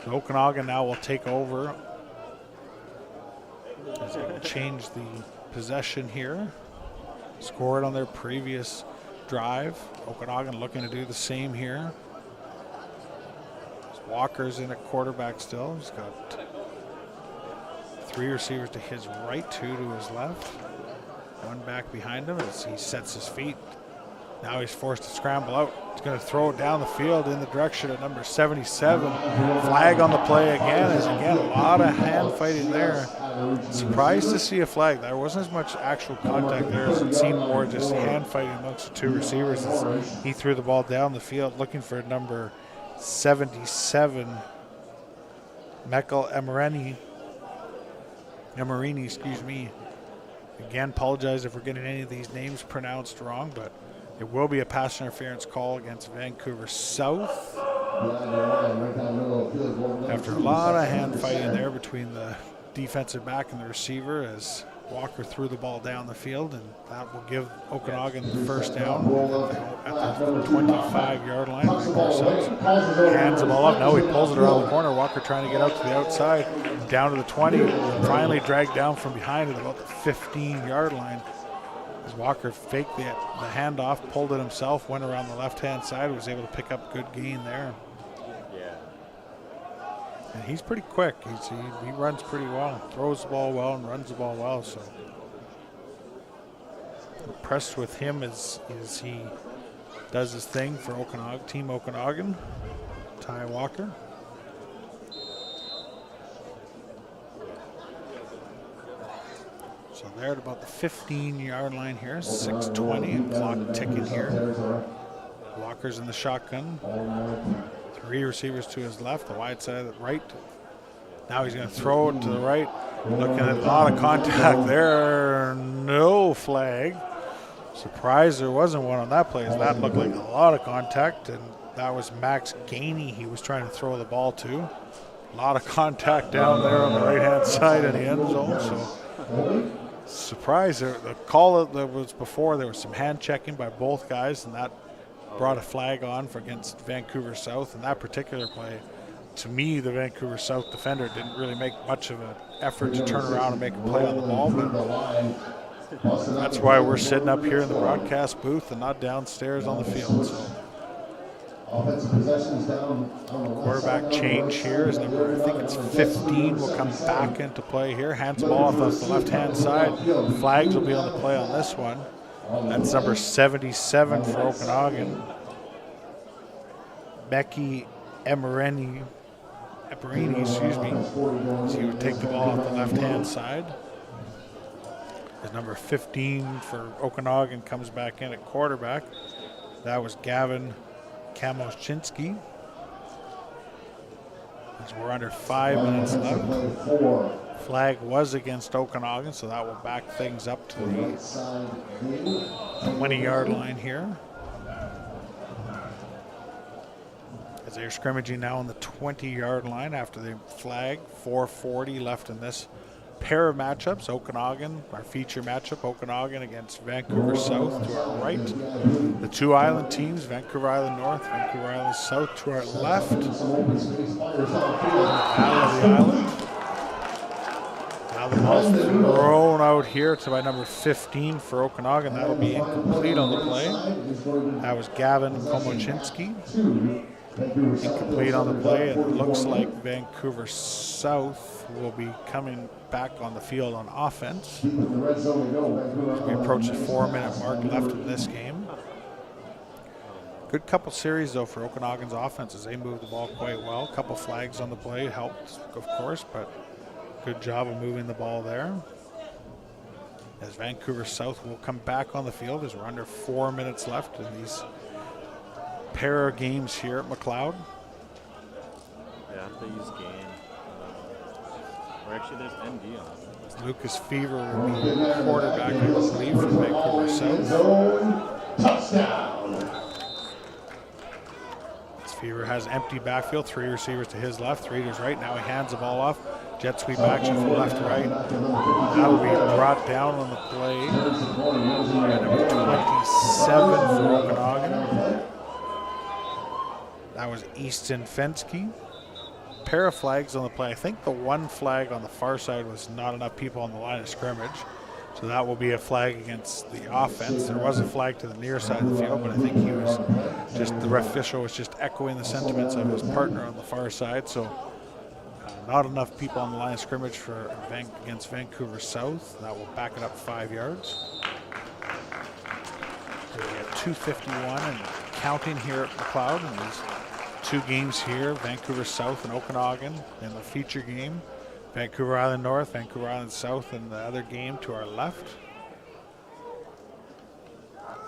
So Okanagan now will take over as they change the possession here. Scored on their previous drive. Okanagan looking to do the same here. Walker's in at quarterback still. He's got 3 receivers to his right, 2 to his left. 1 back behind him as he sets his feet. Now he's forced to scramble out. He's going to throw it down the field in the direction of number 77. Flag on the play again. As again, a lot of hand fighting there. Surprised to see a flag. There wasn't as much actual contact there as it seemed more just hand fighting amongst the 2 receivers as he threw the ball down the field looking for number 77, Mekel Emerini, excuse me. Again, apologize if we're getting any of these names pronounced wrong, but it will be a pass interference call against Vancouver South. After a lot of hand fighting there between the defensive back and the receiver as Walker threw the ball down the field, and that will give Okanagan the first down at the 25-yard line. Hands the ball up. Now he pulls it around the corner. Walker trying to get out to the outside, down to the 20, and finally dragged down from behind at about the 15-yard line. As Walker faked the handoff, pulled it himself, went around the left-hand side, was able to pick up good gain there. And he's pretty quick. He runs pretty well, throws the ball well, and runs the ball well. So impressed with him as he does his thing for Okanagan, Team Okanagan. Ty Walker. So they're at about the 15-yard line here. 6:20 and clock ticking here. Walker's in the shotgun. 3 receivers to his left, the wide side of the right. Now he's going to throw it to the right. Looking at a lot of contact there. No flag. Surprised there wasn't one on that play. That looked like a lot of contact, and that was Max Gainey he was trying to throw the ball to. A lot of contact down there on the right-hand side of the end zone. So surprised. The call that was before, there was some hand checking by both guys, and that brought a flag on for against Vancouver South. In that particular play, to me, the Vancouver South defender didn't really make much of an effort to turn around and make a play on the ball, but that's why we're sitting up here in the broadcast booth and not downstairs on the field. So quarterback change here is number, I think it's 15, will come back into play here. Hands the ball off the left-hand side. Flags will be on the play on this one. That's number 77 for Okanagan. Becky Emerini, excuse me. So he would take the ball off the left-hand side. As number 15 for Okanagan comes back in at quarterback. That was Gavin Kamoschinsky. As we're under 5 minutes left. Flag was against Okanagan, so that will back things up to the 20-yard line here. As they're scrimmaging now on the 20-yard line after the flag. 4:40 left in this pair of matchups. Okanagan, our feature matchup, Okanagan against Vancouver South to our right. The two island teams, Vancouver Island North, Vancouver Island South to our left. Battle of the island. Now the ball's thrown out here to by number 15 for Okanagan. That'll be incomplete on the play. That was Gavin Komochinski. Incomplete on the play. It looks like Vancouver South will be coming back on the field on offense. As we approach the 4-minute mark left in this game. Good couple series though for Okanagan's offense as they move the ball quite well. A couple flags on the play helped, of course, but good job of moving the ball there. As Vancouver South will come back on the field as we're under 4 minutes left in these pair of games here at McLeod. Yeah, they use game. Or actually, there's ND on it. Lucas Fever will be quarterback, I believe, for Vancouver South. Touchdown. Fever has empty backfield, 3 receivers to his left, 3 to his right. Now he hands the ball off. Jet sweep action from left to right. That'll be brought down on the play. Number 27 for Okanagan. That was Easton Fensky. Pair of flags on the play. I think the one flag on the far side was not enough people on the line of scrimmage. So that will be a flag against the offense. There was a flag to the near side of the field, but I think he was just, the ref official was just echoing the sentiments of his partner on the far side. So not enough people on the line of scrimmage for against Vancouver South. That will back it up 5 yards. We have 2:51 and counting here at McLeod in these 2 games here, Vancouver South and Okanagan in the feature game. Vancouver Island North, Vancouver Island South in the other game to our left.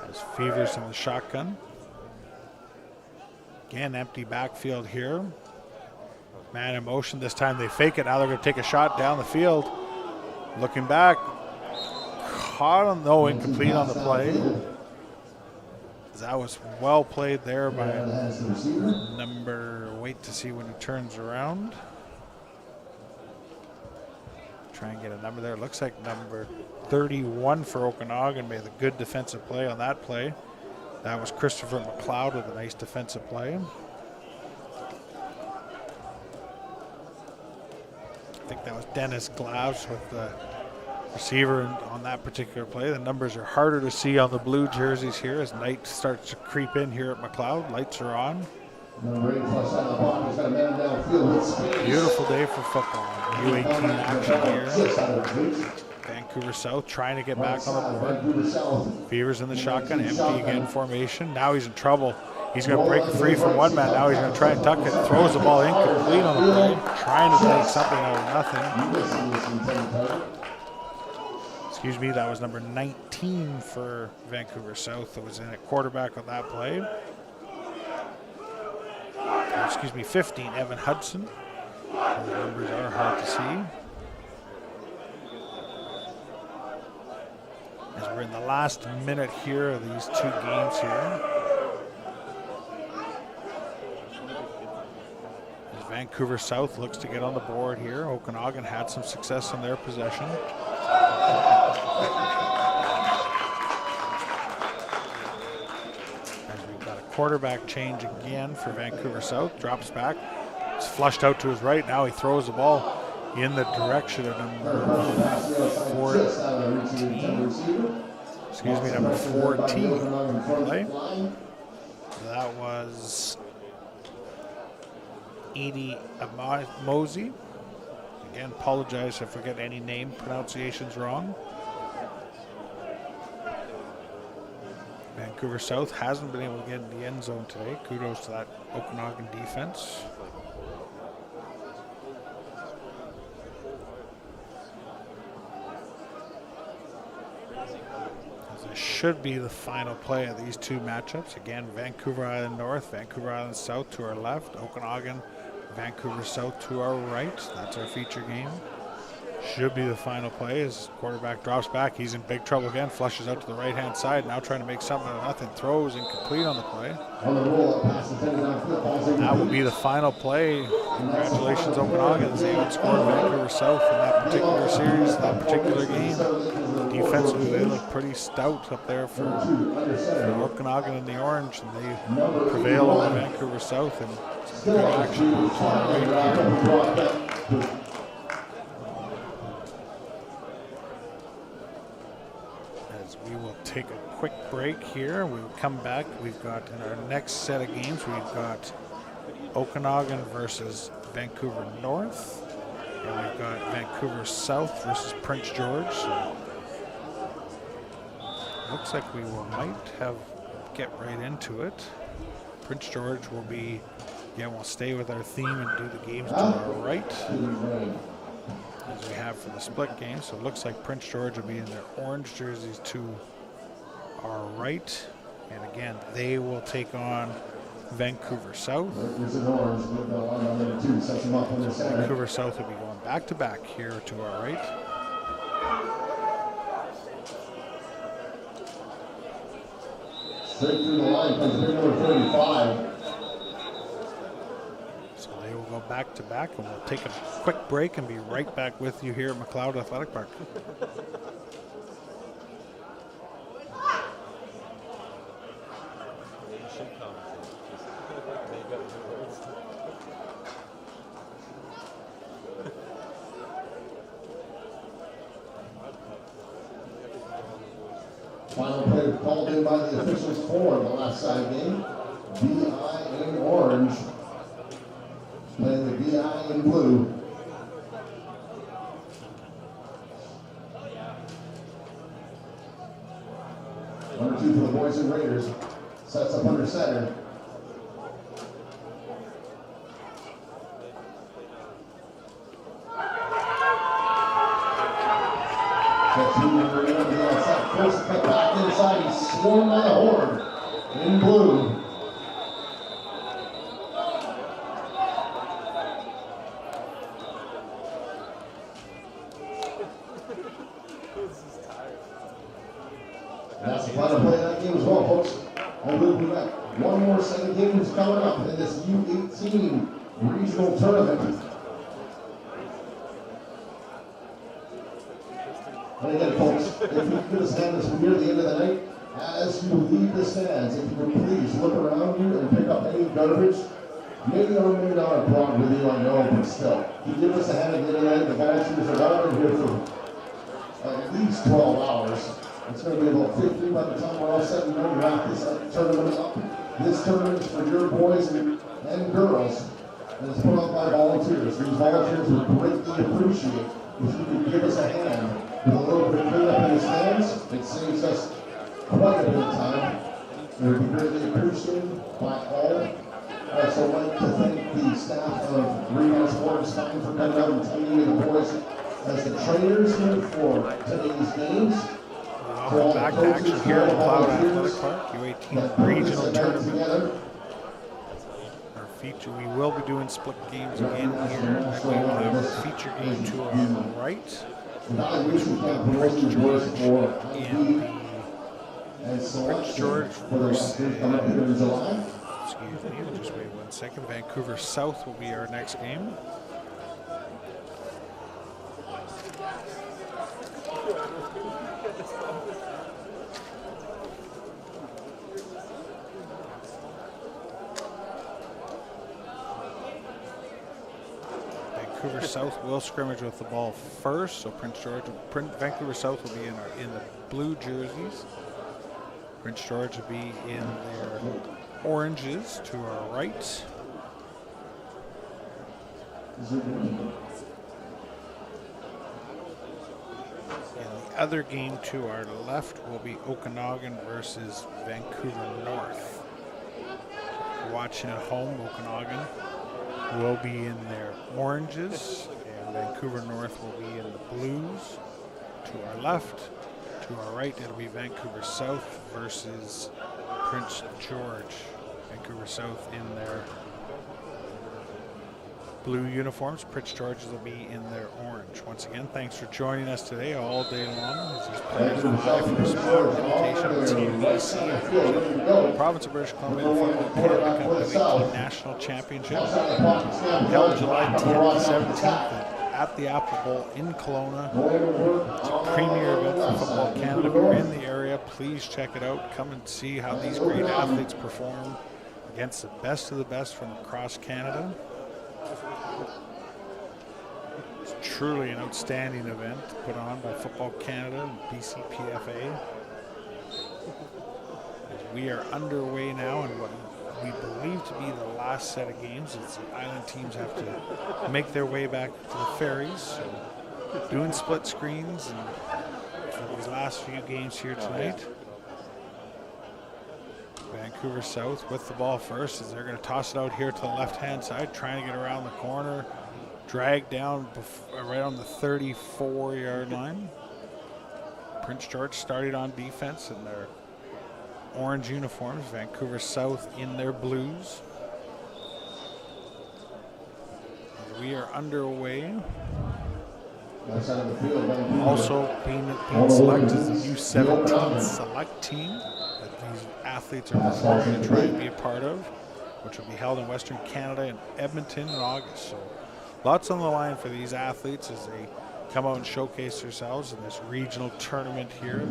As Fevers in the shotgun. Again, empty backfield here. Man in motion. This time they fake it. Now they're going to take a shot down the field. Looking back. Caught on, no, incomplete on the play. That was well played there by number, wait to see when he turns around. Try and get a number there. Looks like number 31 for Okanagan made a good defensive play on that play. That was Christopher McLeod with a nice defensive play. I think that was Dennis Glaus with the receiver on that particular play. The numbers are harder to see on the blue jerseys here as night starts to creep in here at McLeod. Lights are on. Beautiful day for football. U18 action here. Vancouver South trying to get back on the board. Beavers in the shotgun, empty again formation. Now he's in trouble. He's going to break free from one man. Now he's going to try and tuck it. Throws the ball incomplete on the play. Trying to make something out of nothing. Excuse me, that was number 19 for Vancouver South that was in at quarterback on that play. Excuse me, 15, Evan Hudson. The numbers are hard to see. As we're in the last minute here of these 2 games here. As Vancouver South looks to get on the board here. Okanagan had some success in their possession. As we've got a quarterback change again for Vancouver South. Drops back. It's flushed out to his right. Now he throws the ball in the direction of number 14. Excuse me, number 14. Play. That was Edie Mosey. Again, apologize if I get any name pronunciations wrong. Vancouver South hasn't been able to get in the end zone today. Kudos to that Okanagan defense. This should be the final play of these two matchups. Again, Vancouver Island North, Vancouver Island South to our left, Okanagan, Vancouver South to our right. That's our feature game. Should be the final play as quarterback drops back. He's in big trouble again, flushes out to the right-hand side, now trying to make something out of nothing. Throws incomplete on the play. That will be the final play. Congratulations, Okanagan, as they outscored Vancouver South in that particular series, that particular game. Defensively, they look pretty stout up there for Okanagan in the orange, and they prevail over Vancouver South in some good action. As we will take a quick break here, we'll come back. We've got in our next set of games, we've got Okanagan versus Vancouver North, and we've got Vancouver South versus Prince George. So looks like we might get right into it. Prince George will be, we'll stay with our theme and do the games to our right, as we have for the split game. So it looks like Prince George will be in their orange jerseys to our right. And again, they will take on Vancouver South. Vancouver South will be going back to back here to our right. Straight through the line comes big number 35. So they will go back to back, and we'll take a quick break and be right back with you here at McLeod Athletic Park. Final play called in by the officials for the left side game. BI in orange, playing the BI in blue. Number 2 for the boys and Raiders, sets up under center. First cut back inside, he's swarmed by the horde in blue. That's the final play of that game as well, folks. I believe we got one more set of games coming up in this U18 regional tournament. And again, folks, if you could just hand us near the end of the night, as you leave the stands, if you would please look around you and pick up any garbage. Maybe or maybe not a problem with you, I know, but still. If you give us a hand at the end of the night, the volunteers are all in here for at least 12 hours. It's going to be about 15 by the time we're all set and done to wrap this tournament up. This tournament is for your boys and girls, and it's put on by volunteers. These volunteers would greatly appreciate if you could give us a hand. With a little bit of cleanup in the stands, it saves us quite a bit of time. It would be greatly appreciated by all. I also like to thank the staff of Rebound Sports Time for coming out and telling the boys as the trainers here for today's games. Welcome back to action here at McLeod Athletic Park, U18 regional tournament. Our feature, we will be doing split games again here. And we will have a feature game to our right, which will be Prince George in Prince George versus, excuse me, we'll just wait 1 second. Vancouver South will be our next game. Vancouver South will scrimmage with the ball first, so Vancouver South will be in the blue jerseys. Prince George will be in their oranges to our right. In the other game to our left will be Okanagan versus Vancouver North. Watching at home, Okanagan will be in their oranges, and Vancouver North will be in the blues. To our left, to our right, it'll be Vancouver South versus Prince George. Vancouver South in their blue uniforms. Prince George's will be in their orange. Once again, thanks for joining us today all day long as these players vie for a spot invitation of Team BC, Province of British Columbia, the Canada Cup U18 National Championship, held July 10th to 17th at the Apple Bowl in Kelowna. It's a premier event for Football Canada. If you're in the area, please check it out. Come and see how these great athletes perform against the best of the best from across Canada. It's truly an outstanding event put on by Football Canada and BCPFA. As we are underway now in what we believe to be the last set of games, as the island teams have to make their way back to the ferries. So doing split screens and for these last few games here tonight. Vancouver South with the ball first as they're going to toss it out here to the left-hand side, trying to get around the corner, drag down right on the 34-yard line. Prince George started on defense in their orange uniforms, Vancouver South in their blues. As we are underway. Also being selected as the U17 select team that these athletes are going to try and be a part of, which will be held in Western Canada in Edmonton in August. So lots on the line for these athletes as they come out and showcase themselves in this regional tournament here.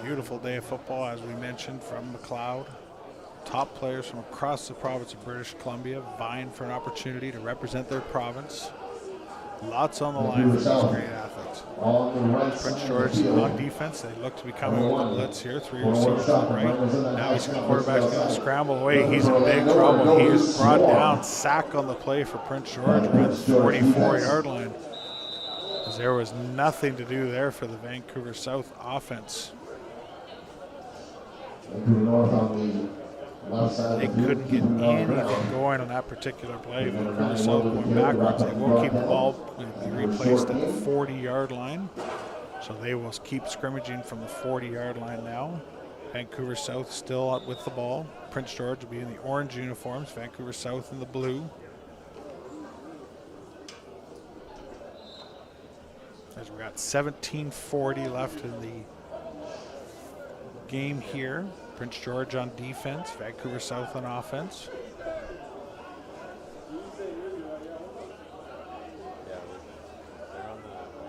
Beautiful day of football, as we mentioned, from McLeod. Top players from across the province of British Columbia vying for an opportunity to represent their province. Lots on the line for these great athletes. Prince George on defense. They look to be coming with the blitz here. 3 receivers to the right. Now he's quarterback's going to scramble away. He's in big trouble. He is brought down. Sack on the play for Prince George around the 44-yard line. As there was nothing to do there for the Vancouver South offense. They couldn't get anything going on that particular play. Vancouver South going backwards. They will keep the ball be replaced at the 40-yard line. So they will keep scrimmaging from the 40-yard line now. Vancouver South still up with the ball. Prince George will be in the orange uniforms. Vancouver South in the blue. As we got 17:40 left in the game here. Prince George on defense, Vancouver South on offense.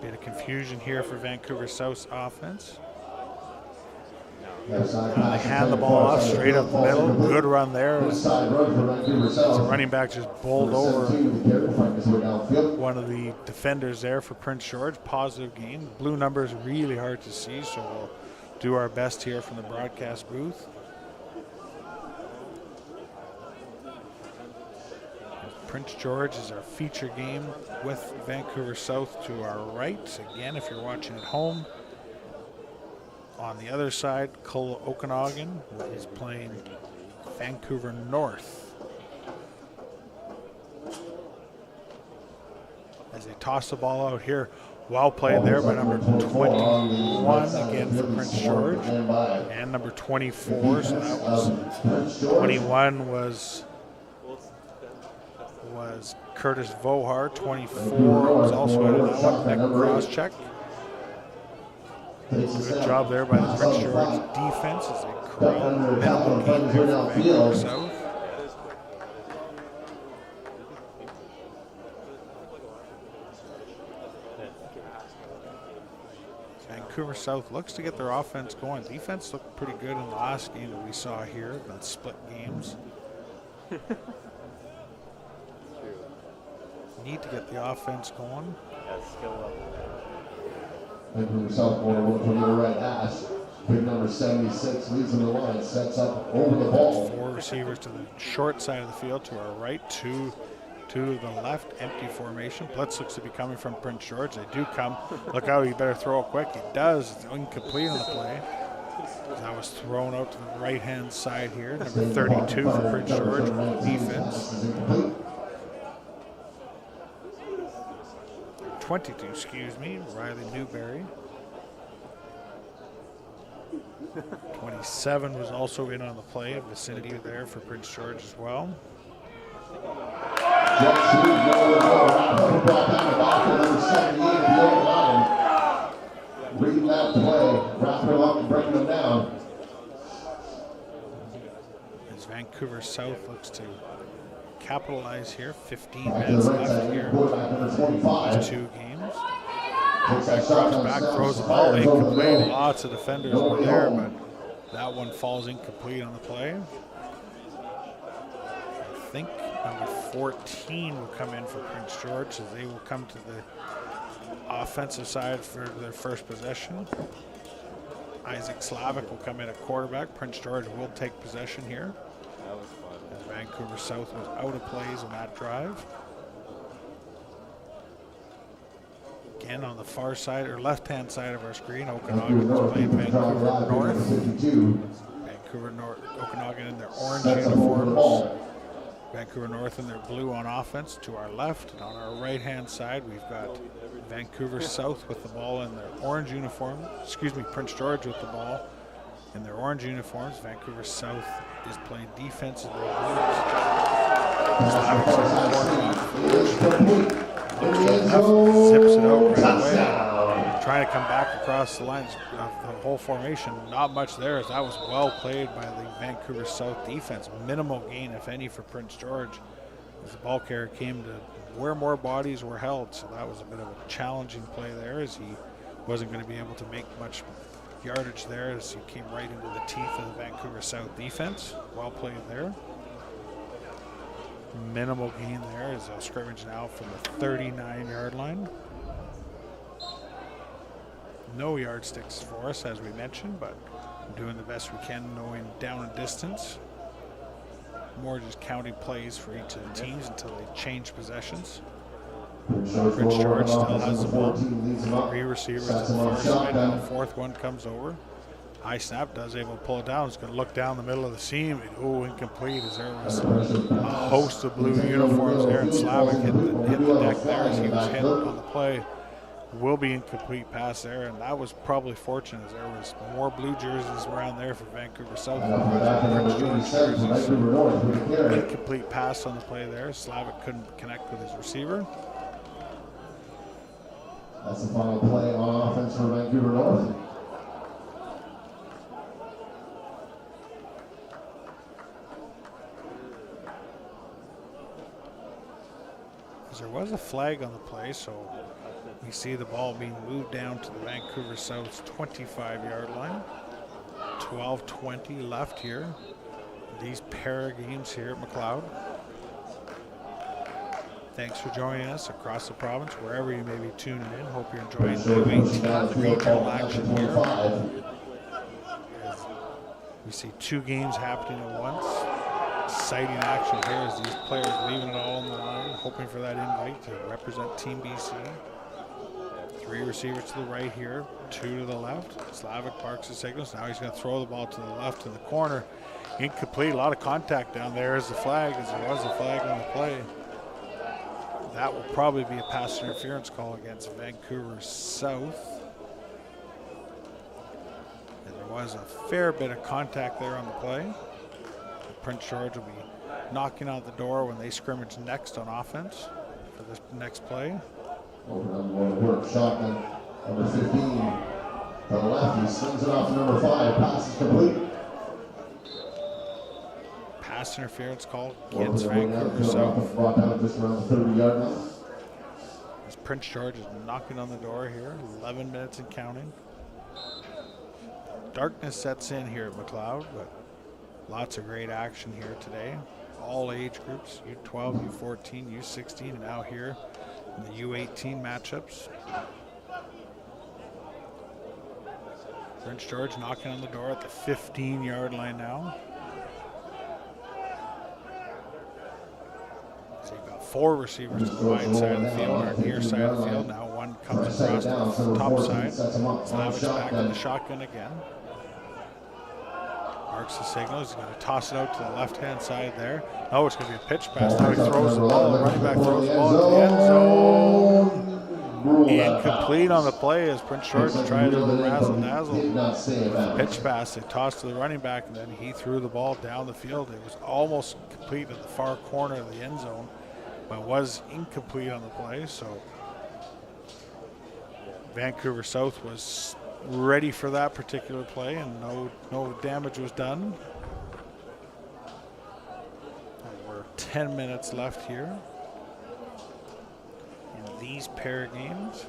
Bit of confusion here for Vancouver South's offense. They hand the ball off straight up the middle. Good run there. The running back just bowled over one of the defenders there for Prince George. Positive gain. Blue numbers really hard to see, so we'll do our best here from the broadcast booth. Prince George is our feature game with Vancouver South to our right. Again, if you're watching at home, on the other side, Okanagan is playing Vancouver North. As they toss the ball out here, well played there by number 21 again for Prince George, and number 24. So that was 21 was Curtis Vohar. 24 was also in that one. Neck cross check. Good job there by the Prince George defense as they create minimal gain there for Vancouver South. Vancouver South looks to get their offense going. Defense looked pretty good in the last game that we saw here, in split games. Need to get the offense going. Vancouver South corner from your right hash. Big number 76 leads in the line, sets up over the ball. 4 receivers to the short side of the field to our right, 2 Two to the left, empty formation. Blitz looks to be coming from Prince George. They do come. Look out, he better throw it quick. He does. It's incomplete on the play. That was thrown out to the right-hand side here. Number 32 for Prince George on defense. 22, excuse me, Riley Newberry. 27 was also in on the play, vicinity there for Prince George as well. Reading that play, wrapping them up and breaking them down. As Vancouver South looks to capitalize here, 15 minutes left here. These two games. Drops back, throws the ball incomplete. Lots of defenders were there, but that one falls incomplete on the play. I think number 14 will come in for Prince George, as they will come to the offensive side for their first possession. Isaac Slavic will come in at quarterback. Prince George will take possession here. That was fun. As Vancouver South was out of plays on that drive. Again, on the far side or left-hand side of our screen, Okanagan is playing Vancouver North. Okanagan in their orange uniforms. Vancouver North in their blue on offense to our left. And on our right-hand side, we've got Vancouver South with the ball in their orange uniform. Excuse me, Prince George with the ball in their orange uniforms. Vancouver South is playing defense in their blues. Zips it out right away. Trying to come back across the lines of the whole formation. Not much there, as that was well played by the Vancouver South defense. Minimal gain, if any, for Prince George, as the ball carrier came to where more bodies were held. So that was a bit of a challenging play there, as he wasn't going to be able to make much yardage there, as he came right into the teeth of the Vancouver South defense. Well played there. Minimal gain there, as a scrimmage now from the 39-yard line. No yardsticks for us, as we mentioned, but doing the best we can, knowing down and distance. More just counting plays for each of the teams until they change possessions. Prince George still has the ball. 3 receivers to the far side. Now the fourth one comes over. High snap, does able to pull it down. It's going to look down the middle of the seam. Oh, incomplete, as there was a host of blue uniforms there, and Slavic hit the deck there as he was hit on the play. Will be incomplete pass there, and that was probably fortunate, as there was more blue jerseys around there for Vancouver South. Incomplete pass on the play there. Slavic couldn't connect with his receiver. That's the final play on offense for Vancouver North. There was a flag on the play, so we see the ball being moved down to the Vancouver South's 25-yard line. 12:20 left here. These pair of games here at McLeod. Thanks for joining us across the province, wherever you may be tuning in. Hope you're enjoying U18 regional action here. We see 2 games happening at once. Exciting action here as these players leaving it all on the line, hoping for that invite to represent Team BC. 3 receivers to the right here, 2 to the left. Slavic barks the signals. Now he's going to throw the ball to the left in the corner. Incomplete. A lot of contact down there as the flag, as there was a flag on the play. That will probably be a pass interference call against Vancouver South. And there was a fair bit of contact there on the play. Prince George will be knocking on the door when they scrimmage next on offense for this next play. Over on the work, shotgun, number 15 to the left. He slings it off to number 5. Pass is complete. Pass interference call against Vancouver South. Brought down just around the 30-yard line. As Prince George is knocking on the door here, 11 minutes and counting. Darkness sets in here at McLeod, but lots of great action here today. All age groups, U12, U14, U16, and now here in the U18 matchups. Prince George knocking on the door at the 15-yard line now. So you've got 4 receivers to the wide side of the field, or near side of the field. Now one comes across to the top side. Slavic's back in the shotgun again. Marks the signal. He's going to toss it out to the left-hand side there. Oh, it's going to be a pitch pass. Now he throws the ball. The running back throws the ball into the end zone. Incomplete on the play as Prince George tried to razzle-dazzle. Pitch pass. They tossed to the running back, and then he threw the ball down the field. It was almost complete at the far corner of the end zone, but was incomplete on the play. So Vancouver South was ready for that particular play, and no damage was done. And we're 10 minutes left here in these pair of games.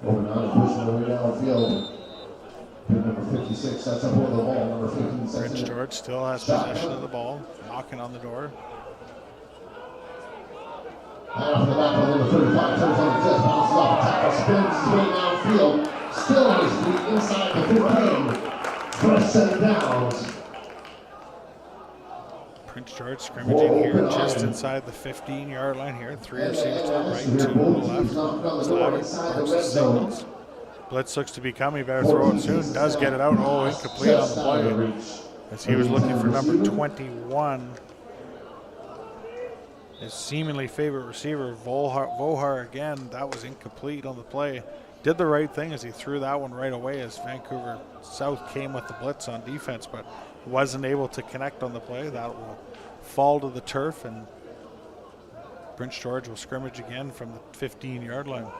Over on pushing the way downfield. Number 56 sets up over the ball. Number 15 sets Prince George still has possession of the ball, knocking on the door. Right off the back of number 35, turns on the test, bounces off a tackle, spins his way downfield, still on his feet inside the 15. First set of downs. Prince George scrimmaging here just inside the 15-yard line here. 3 receivers to the right, 2 to the left. Slavic marks the signals. Blitz looks to be coming, better throw it soon. Does get it out. Oh, incomplete on the play. As he was looking for number 21. His seemingly favorite receiver, Vohar again. That was incomplete on the play. Did the right thing as he threw that one right away as Vancouver South came with the blitz on defense, but wasn't able to connect on the play. That will fall to the turf, and Prince George will scrimmage again from the 15-yard line.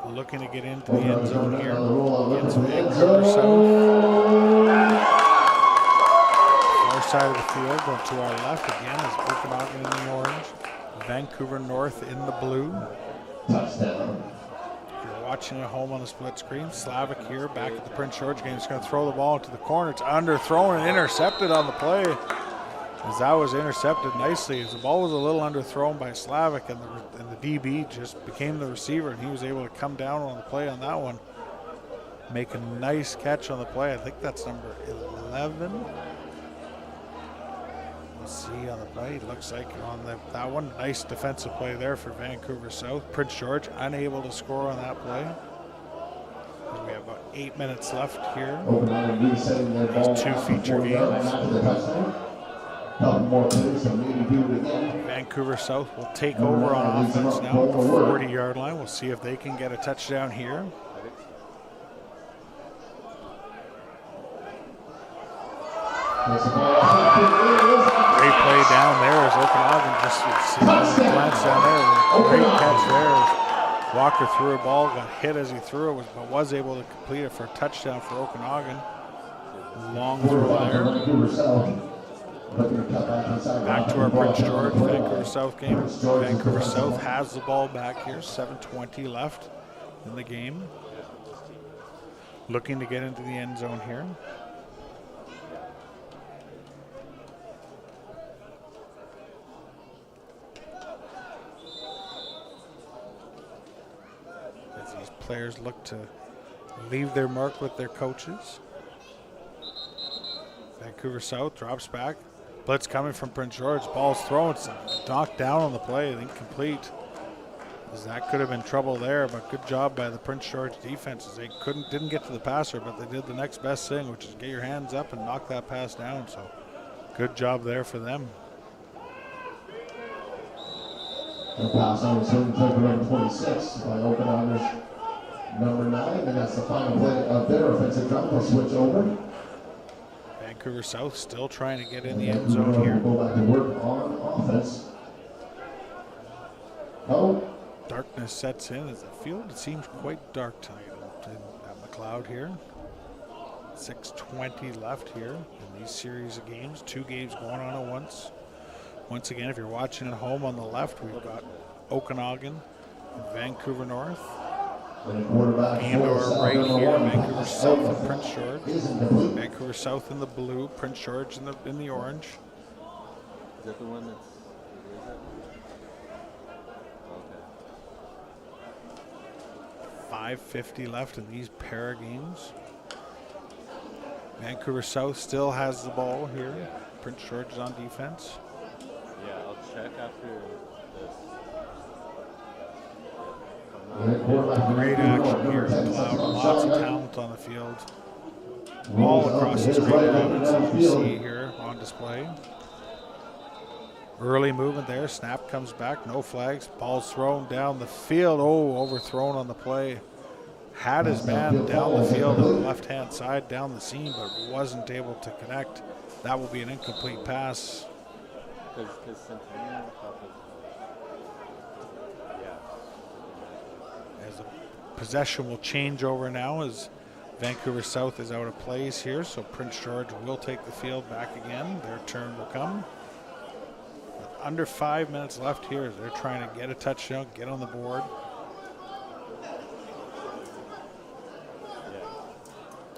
Looking to get into the end zone here against Vancouver South. Far side of the field, but to our left again is Okanagan in the orange, Vancouver North in the blue. Touchdown. If you're watching at home on the split screen, Slavic here back at the Prince George game. He's going to throw the ball into the corner. It's underthrown and intercepted on the play. As that was intercepted nicely, as the ball was a little underthrown by Slavic, and the DB just became the receiver, and he was able to come down on the play on that one. Make a nice catch on the play. I think that's number 11. We'll see on the play. Looks like on that one, nice defensive play there for Vancouver South. Prince George unable to score on that play. We have about 8 minutes left here. These 2 feature games. Vancouver South will take over on offense now at the 40-yard line. We'll see if they can get a touchdown here. Great play down there as Okanagan just glance down there. Great catch there. Walker threw a ball, got hit as he threw it, but was able to complete it for a touchdown for Okanagan. Long throw there. Back to our Prince George Vancouver South game. Vancouver South has the ball back here. 7:20 left in the game. Looking to get into the end zone here. As these players look to leave their mark with their coaches. Vancouver South drops back. Blitz coming from Prince George. Ball's thrown. It's knocked down on the play. Incomplete. As that could have been trouble there, but good job by the Prince George defense. They didn't get to the passer, but they did the next best thing, which is get your hands up and knock that pass down. So good job there for them. The pass on was number 26 by Okanagan's number 9, and that's the final play of their offensive drive. We'll switch over. Vancouver South still trying to get in the end zone here. Go back to work on offense. Oh. Darkness sets in as the field. It seems quite dark tonight at McLeod here. 6:20 left here in these series of games. 2 games going on at once. Once again, if you're watching at home on the left, we've got Okanagan and Vancouver North. And our right here, Vancouver South and Prince George. Vancouver South in the blue, Prince George in the orange. Is that the one that's... 5:50 left in these pair of games. Vancouver South still has the ball here. Prince George is on defense. Yeah, I'll check after this. Great action here in McLeod. Lots of talent on the field. All across this great province, as you see here on display. Early movement there. Snap comes back. No flags. Ball's thrown down the field. Oh, overthrown on the play. Had his man down the field on the left-hand side, down the seam, but wasn't able to connect. That will be an incomplete pass. Because Centennial As the possession will change over now as Vancouver South is out of place here, so Prince George will take the field back again. Their turn will come. With under 5 minutes left here as they're trying to get a touchdown, get on the board.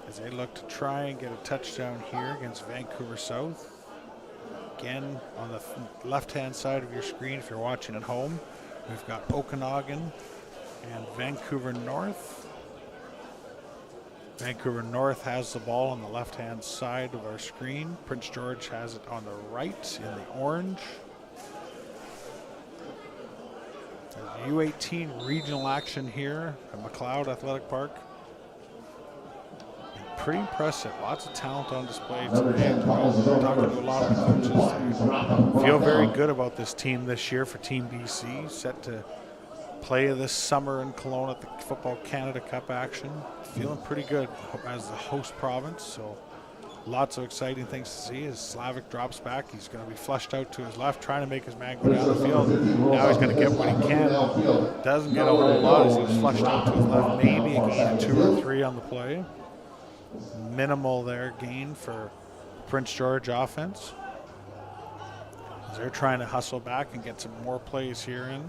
As they look to try and get a touchdown here against Vancouver South. Again, on the left-hand side of your screen, if you're watching at home, we've got Okanagan and Vancouver North. Vancouver North has the ball on the left-hand side of our screen. Prince George has it on the right in the orange. There's U18 regional action here at McLeod Athletic Park. Pretty impressive. Lots of talent on display today. Talking to a lot of coaches. They feel very good about this team this year for Team BC. Set to play this summer in Kelowna at the Football Canada Cup action. Feeling pretty good as the host province. So lots of exciting things to see as Slavic drops back. He's going to be flushed out to his left, trying to make his man go down the field. Now he's going to get what he can. Doesn't get a whole lot as he's flushed out to his left. Maybe a gain of 2 or 3 on the play. Minimal there gain for Prince George offense. As they're trying to hustle back and get some more plays here in.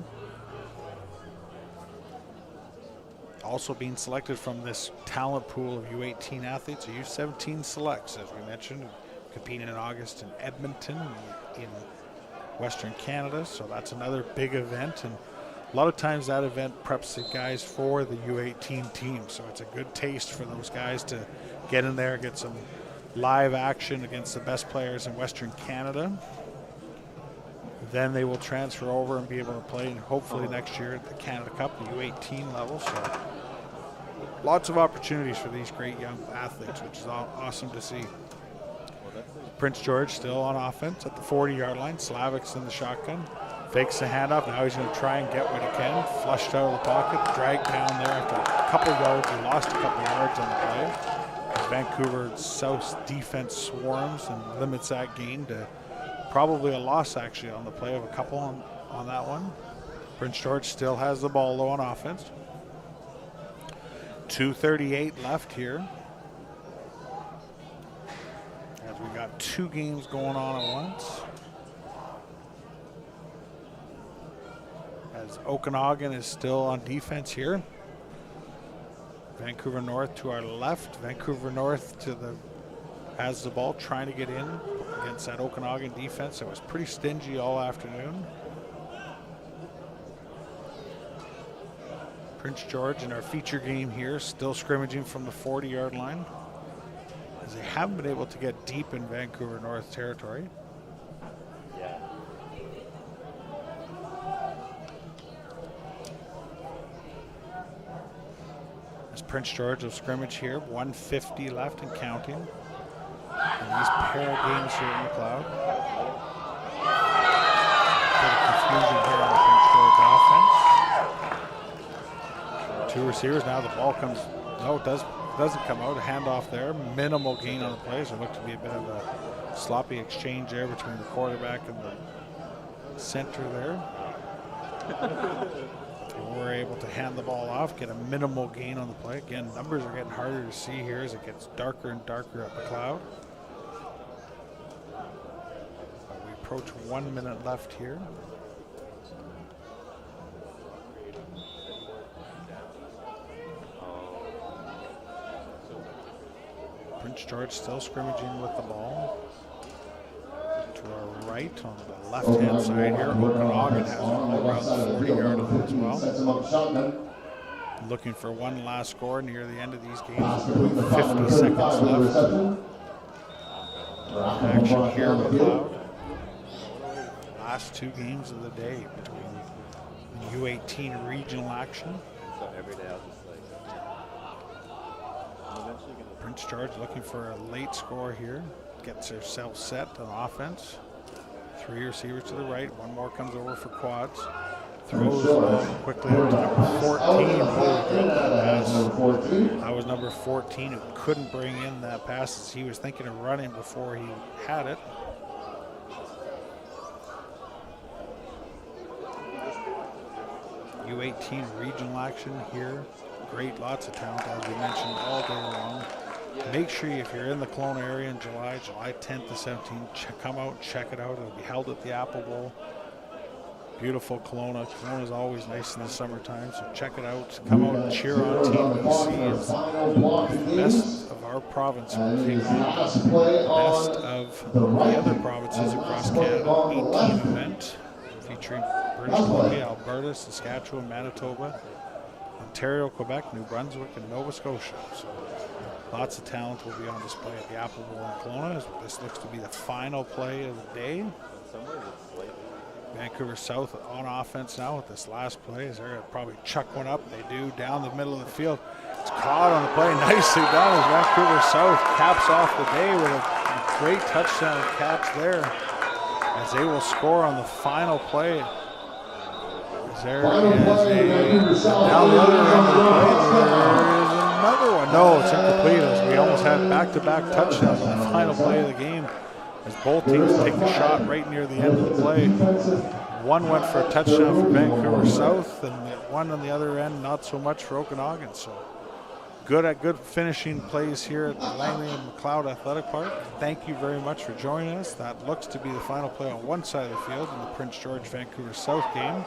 Also being selected from this talent pool of U18 athletes, or U17 selects, as we mentioned, competing in August in Edmonton in Western Canada. So that's another big event, and a lot of times that event preps the guys for the U18 team. So it's a good taste for those guys to get in there, get some live action against the best players in Western Canada. Then they will transfer over and be able to play, and hopefully next year at the Canada Cup, the U18 level. So lots of opportunities for these great young athletes, which is awesome to see. Prince George still on offense at the 40-yard line. Slavic's in the shotgun. Fakes the handoff. Now he's going to try and get what he can. Flushed out of the pocket. Dragged down there after a couple yards. He lost a couple yards on the play. Vancouver South's defense swarms and limits that gain to probably a loss actually on the play of a couple on that one. Prince George still has the ball though on offense. 2:38 left here. As we got 2 games going on at once. As Okanagan is still on defense here. Vancouver North to our left. Vancouver North has the ball, trying to get in against that Okanagan defense that was pretty stingy all afternoon. Prince George in our feature game here, still scrimmaging from the 40-yard line, as they haven't been able to get deep in Vancouver North territory. Prince George will scrimmage here, 150 left and counting. And these pair of games here in McLeod. Bit of confusion here on the Prince George offense. 2 receivers, now the ball comes, no, it doesn't come out. A handoff there, minimal gain on the play, so it looked to be a bit of a sloppy exchange there between the quarterback and the center there. We're able to hand the ball off, get a minimal gain on the play. Again, numbers are getting harder to see here as it gets darker and darker at McLeod. We approach 1 minute left here. Prince George still scrimmaging with the ball. To our right on the left-hand side here, Okanagan has around the 40-yard line as well. Looking for one last score near the end of these games. 50 seconds left. Action here in McLeod. Last two games of the day between the U18 regional action. So every day I'll just like. I'm eventually gonna. Prince George looking for a late score here. Gets herself set on offense. Three receivers to the right. One more comes over for quads. Throws the ball quickly out to number 14. That was number 14 who couldn't bring in that pass as he was thinking of running before he had it. U18 regional action here. Great, lots of talent as we mentioned all day long. Make sure if you're in the Kelowna area in July 10th to 17th, come out and check it out. It'll be held at the Apple Bowl. Beautiful Kelowna. Kelowna is always nice in the summertime, so check it out. Come out and cheer on Team BC. It's the best of our province. Take on the best of the other provinces across Canada. 8-team event featuring British Columbia, Alberta, Saskatchewan, Manitoba, Ontario, Quebec, New Brunswick, and Nova Scotia. So lots of talent will be on display at the Apple Bowl in Kelowna. This looks to be the final play of the day. Vancouver South on offense now with this last play. Is they're going to probably chuck one up. They do down the middle of the field. It's caught on the play. Nicely done as Vancouver South caps off the day with a great touchdown catch there as they will score on the final play. There is down the other end of the play. There is another one. No, it's incomplete as we almost had back-to-back touchdowns on the final play of the game. As both teams take a shot right near the end of the play. One went for a touchdown for Vancouver South, and the one on the other end not so much for Okanagan. So good finishing plays here at the Langley and McLeod Athletic Park. Thank you very much for joining us. That looks to be the final play on one side of the field in the Prince George Vancouver South game.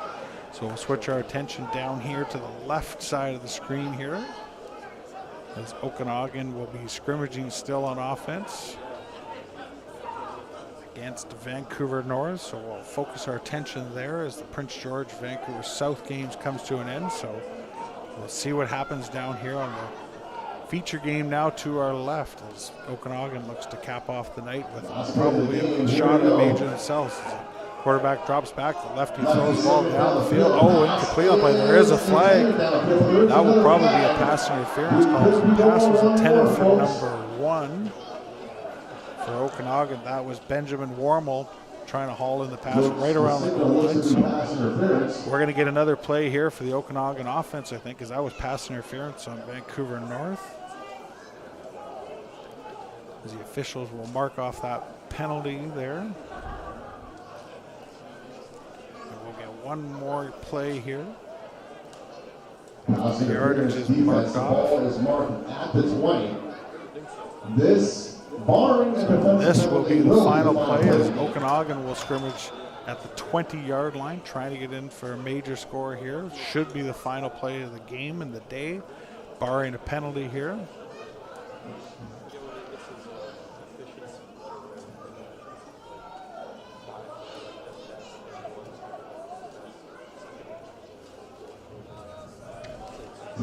So we'll switch our attention down here to the left side of the screen here, as Okanagan will be scrimmaging still on offense against Vancouver North. So we'll focus our attention there as the Prince George Vancouver South games comes to an end. So we'll see what happens down here on the feature game now to our left as Okanagan looks to cap off the night with probably a shot at the major themselves. Quarterback drops back, the lefty throws the ball down the field. Oh, incomplete on play. There is a flag. That will probably be a pass interference call. The pass was intended for number 1 for Okanagan. That was Benjamin Warmel trying to haul in the pass right around the goal line. So we're going to get another play here for the Okanagan offense, I think, because that was pass interference on Vancouver North. As the officials will mark off that penalty there. One more play here. The yardage is marked off. This will be the final play as Okanagan will scrimmage at the 20-yard line, trying to get in for a major score here. Should be the final play of the game and the day, barring a penalty here.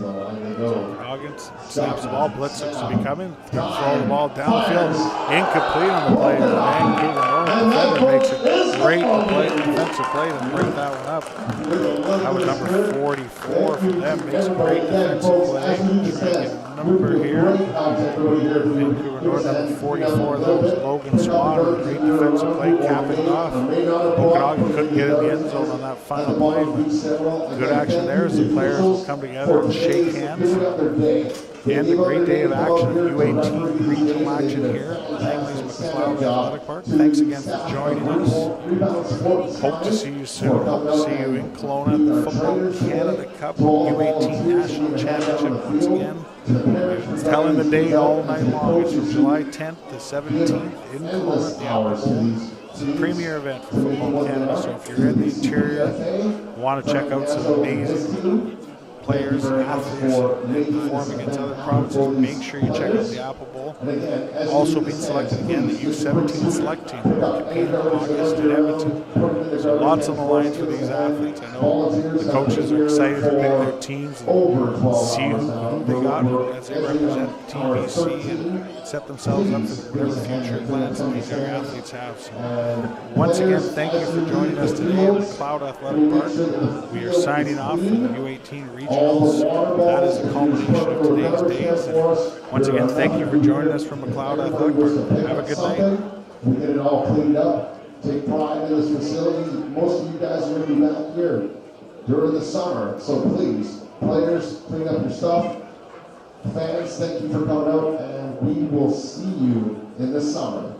Okanagan snaps the ball, blitz looks to be coming, throw the ball downfield, incomplete on the play. The Vancouver North defender makes a great defensive play to break that one up. That was number 44 for them, makes a great defensive play. Trying to get a number here. Vancouver North number 44, that was Logan Swan, great defensive play, capping it off. Okanagan couldn't get in the end zone on that final play, but good action there as the players will come together and shake hands. And a great day of action, U18 regional action here at Langley's McLeod Athletic Park. Thanks again for joining us. Hope to see you soon. Hope to see you in Kelowna at the Football Canada Cup U18 National Championship once again. Telling the day all night long. It's from July 10th to 17th in Kelowna at the Apple Bowl. It's a premier event for Football Canada, so if you're in the interior, want to check out some amazing players and athletes that perform against other provinces, make sure you check out the Apple Bowl. Also being selected again, the U17 select team competing in August in Edmonton. So lots on the line for these athletes. I know the coaches are excited to pick their teams and see who they got as they represent Team BC and set themselves up for whatever future plans that these young athletes have. So once again, thank you for joining us today at McLeod Athletic Park. We are signing off from the U18 regionals. That is a culmination of today's days. And once again, thank you for joining us from McLeod Athletic Park. Have a good night. We get it all cleaned up. Take pride in this facility. Most of you guys are going to be back here during the summer. So please, players, clean up your stuff. Fans, thank you for coming out, and we will see you in the summer.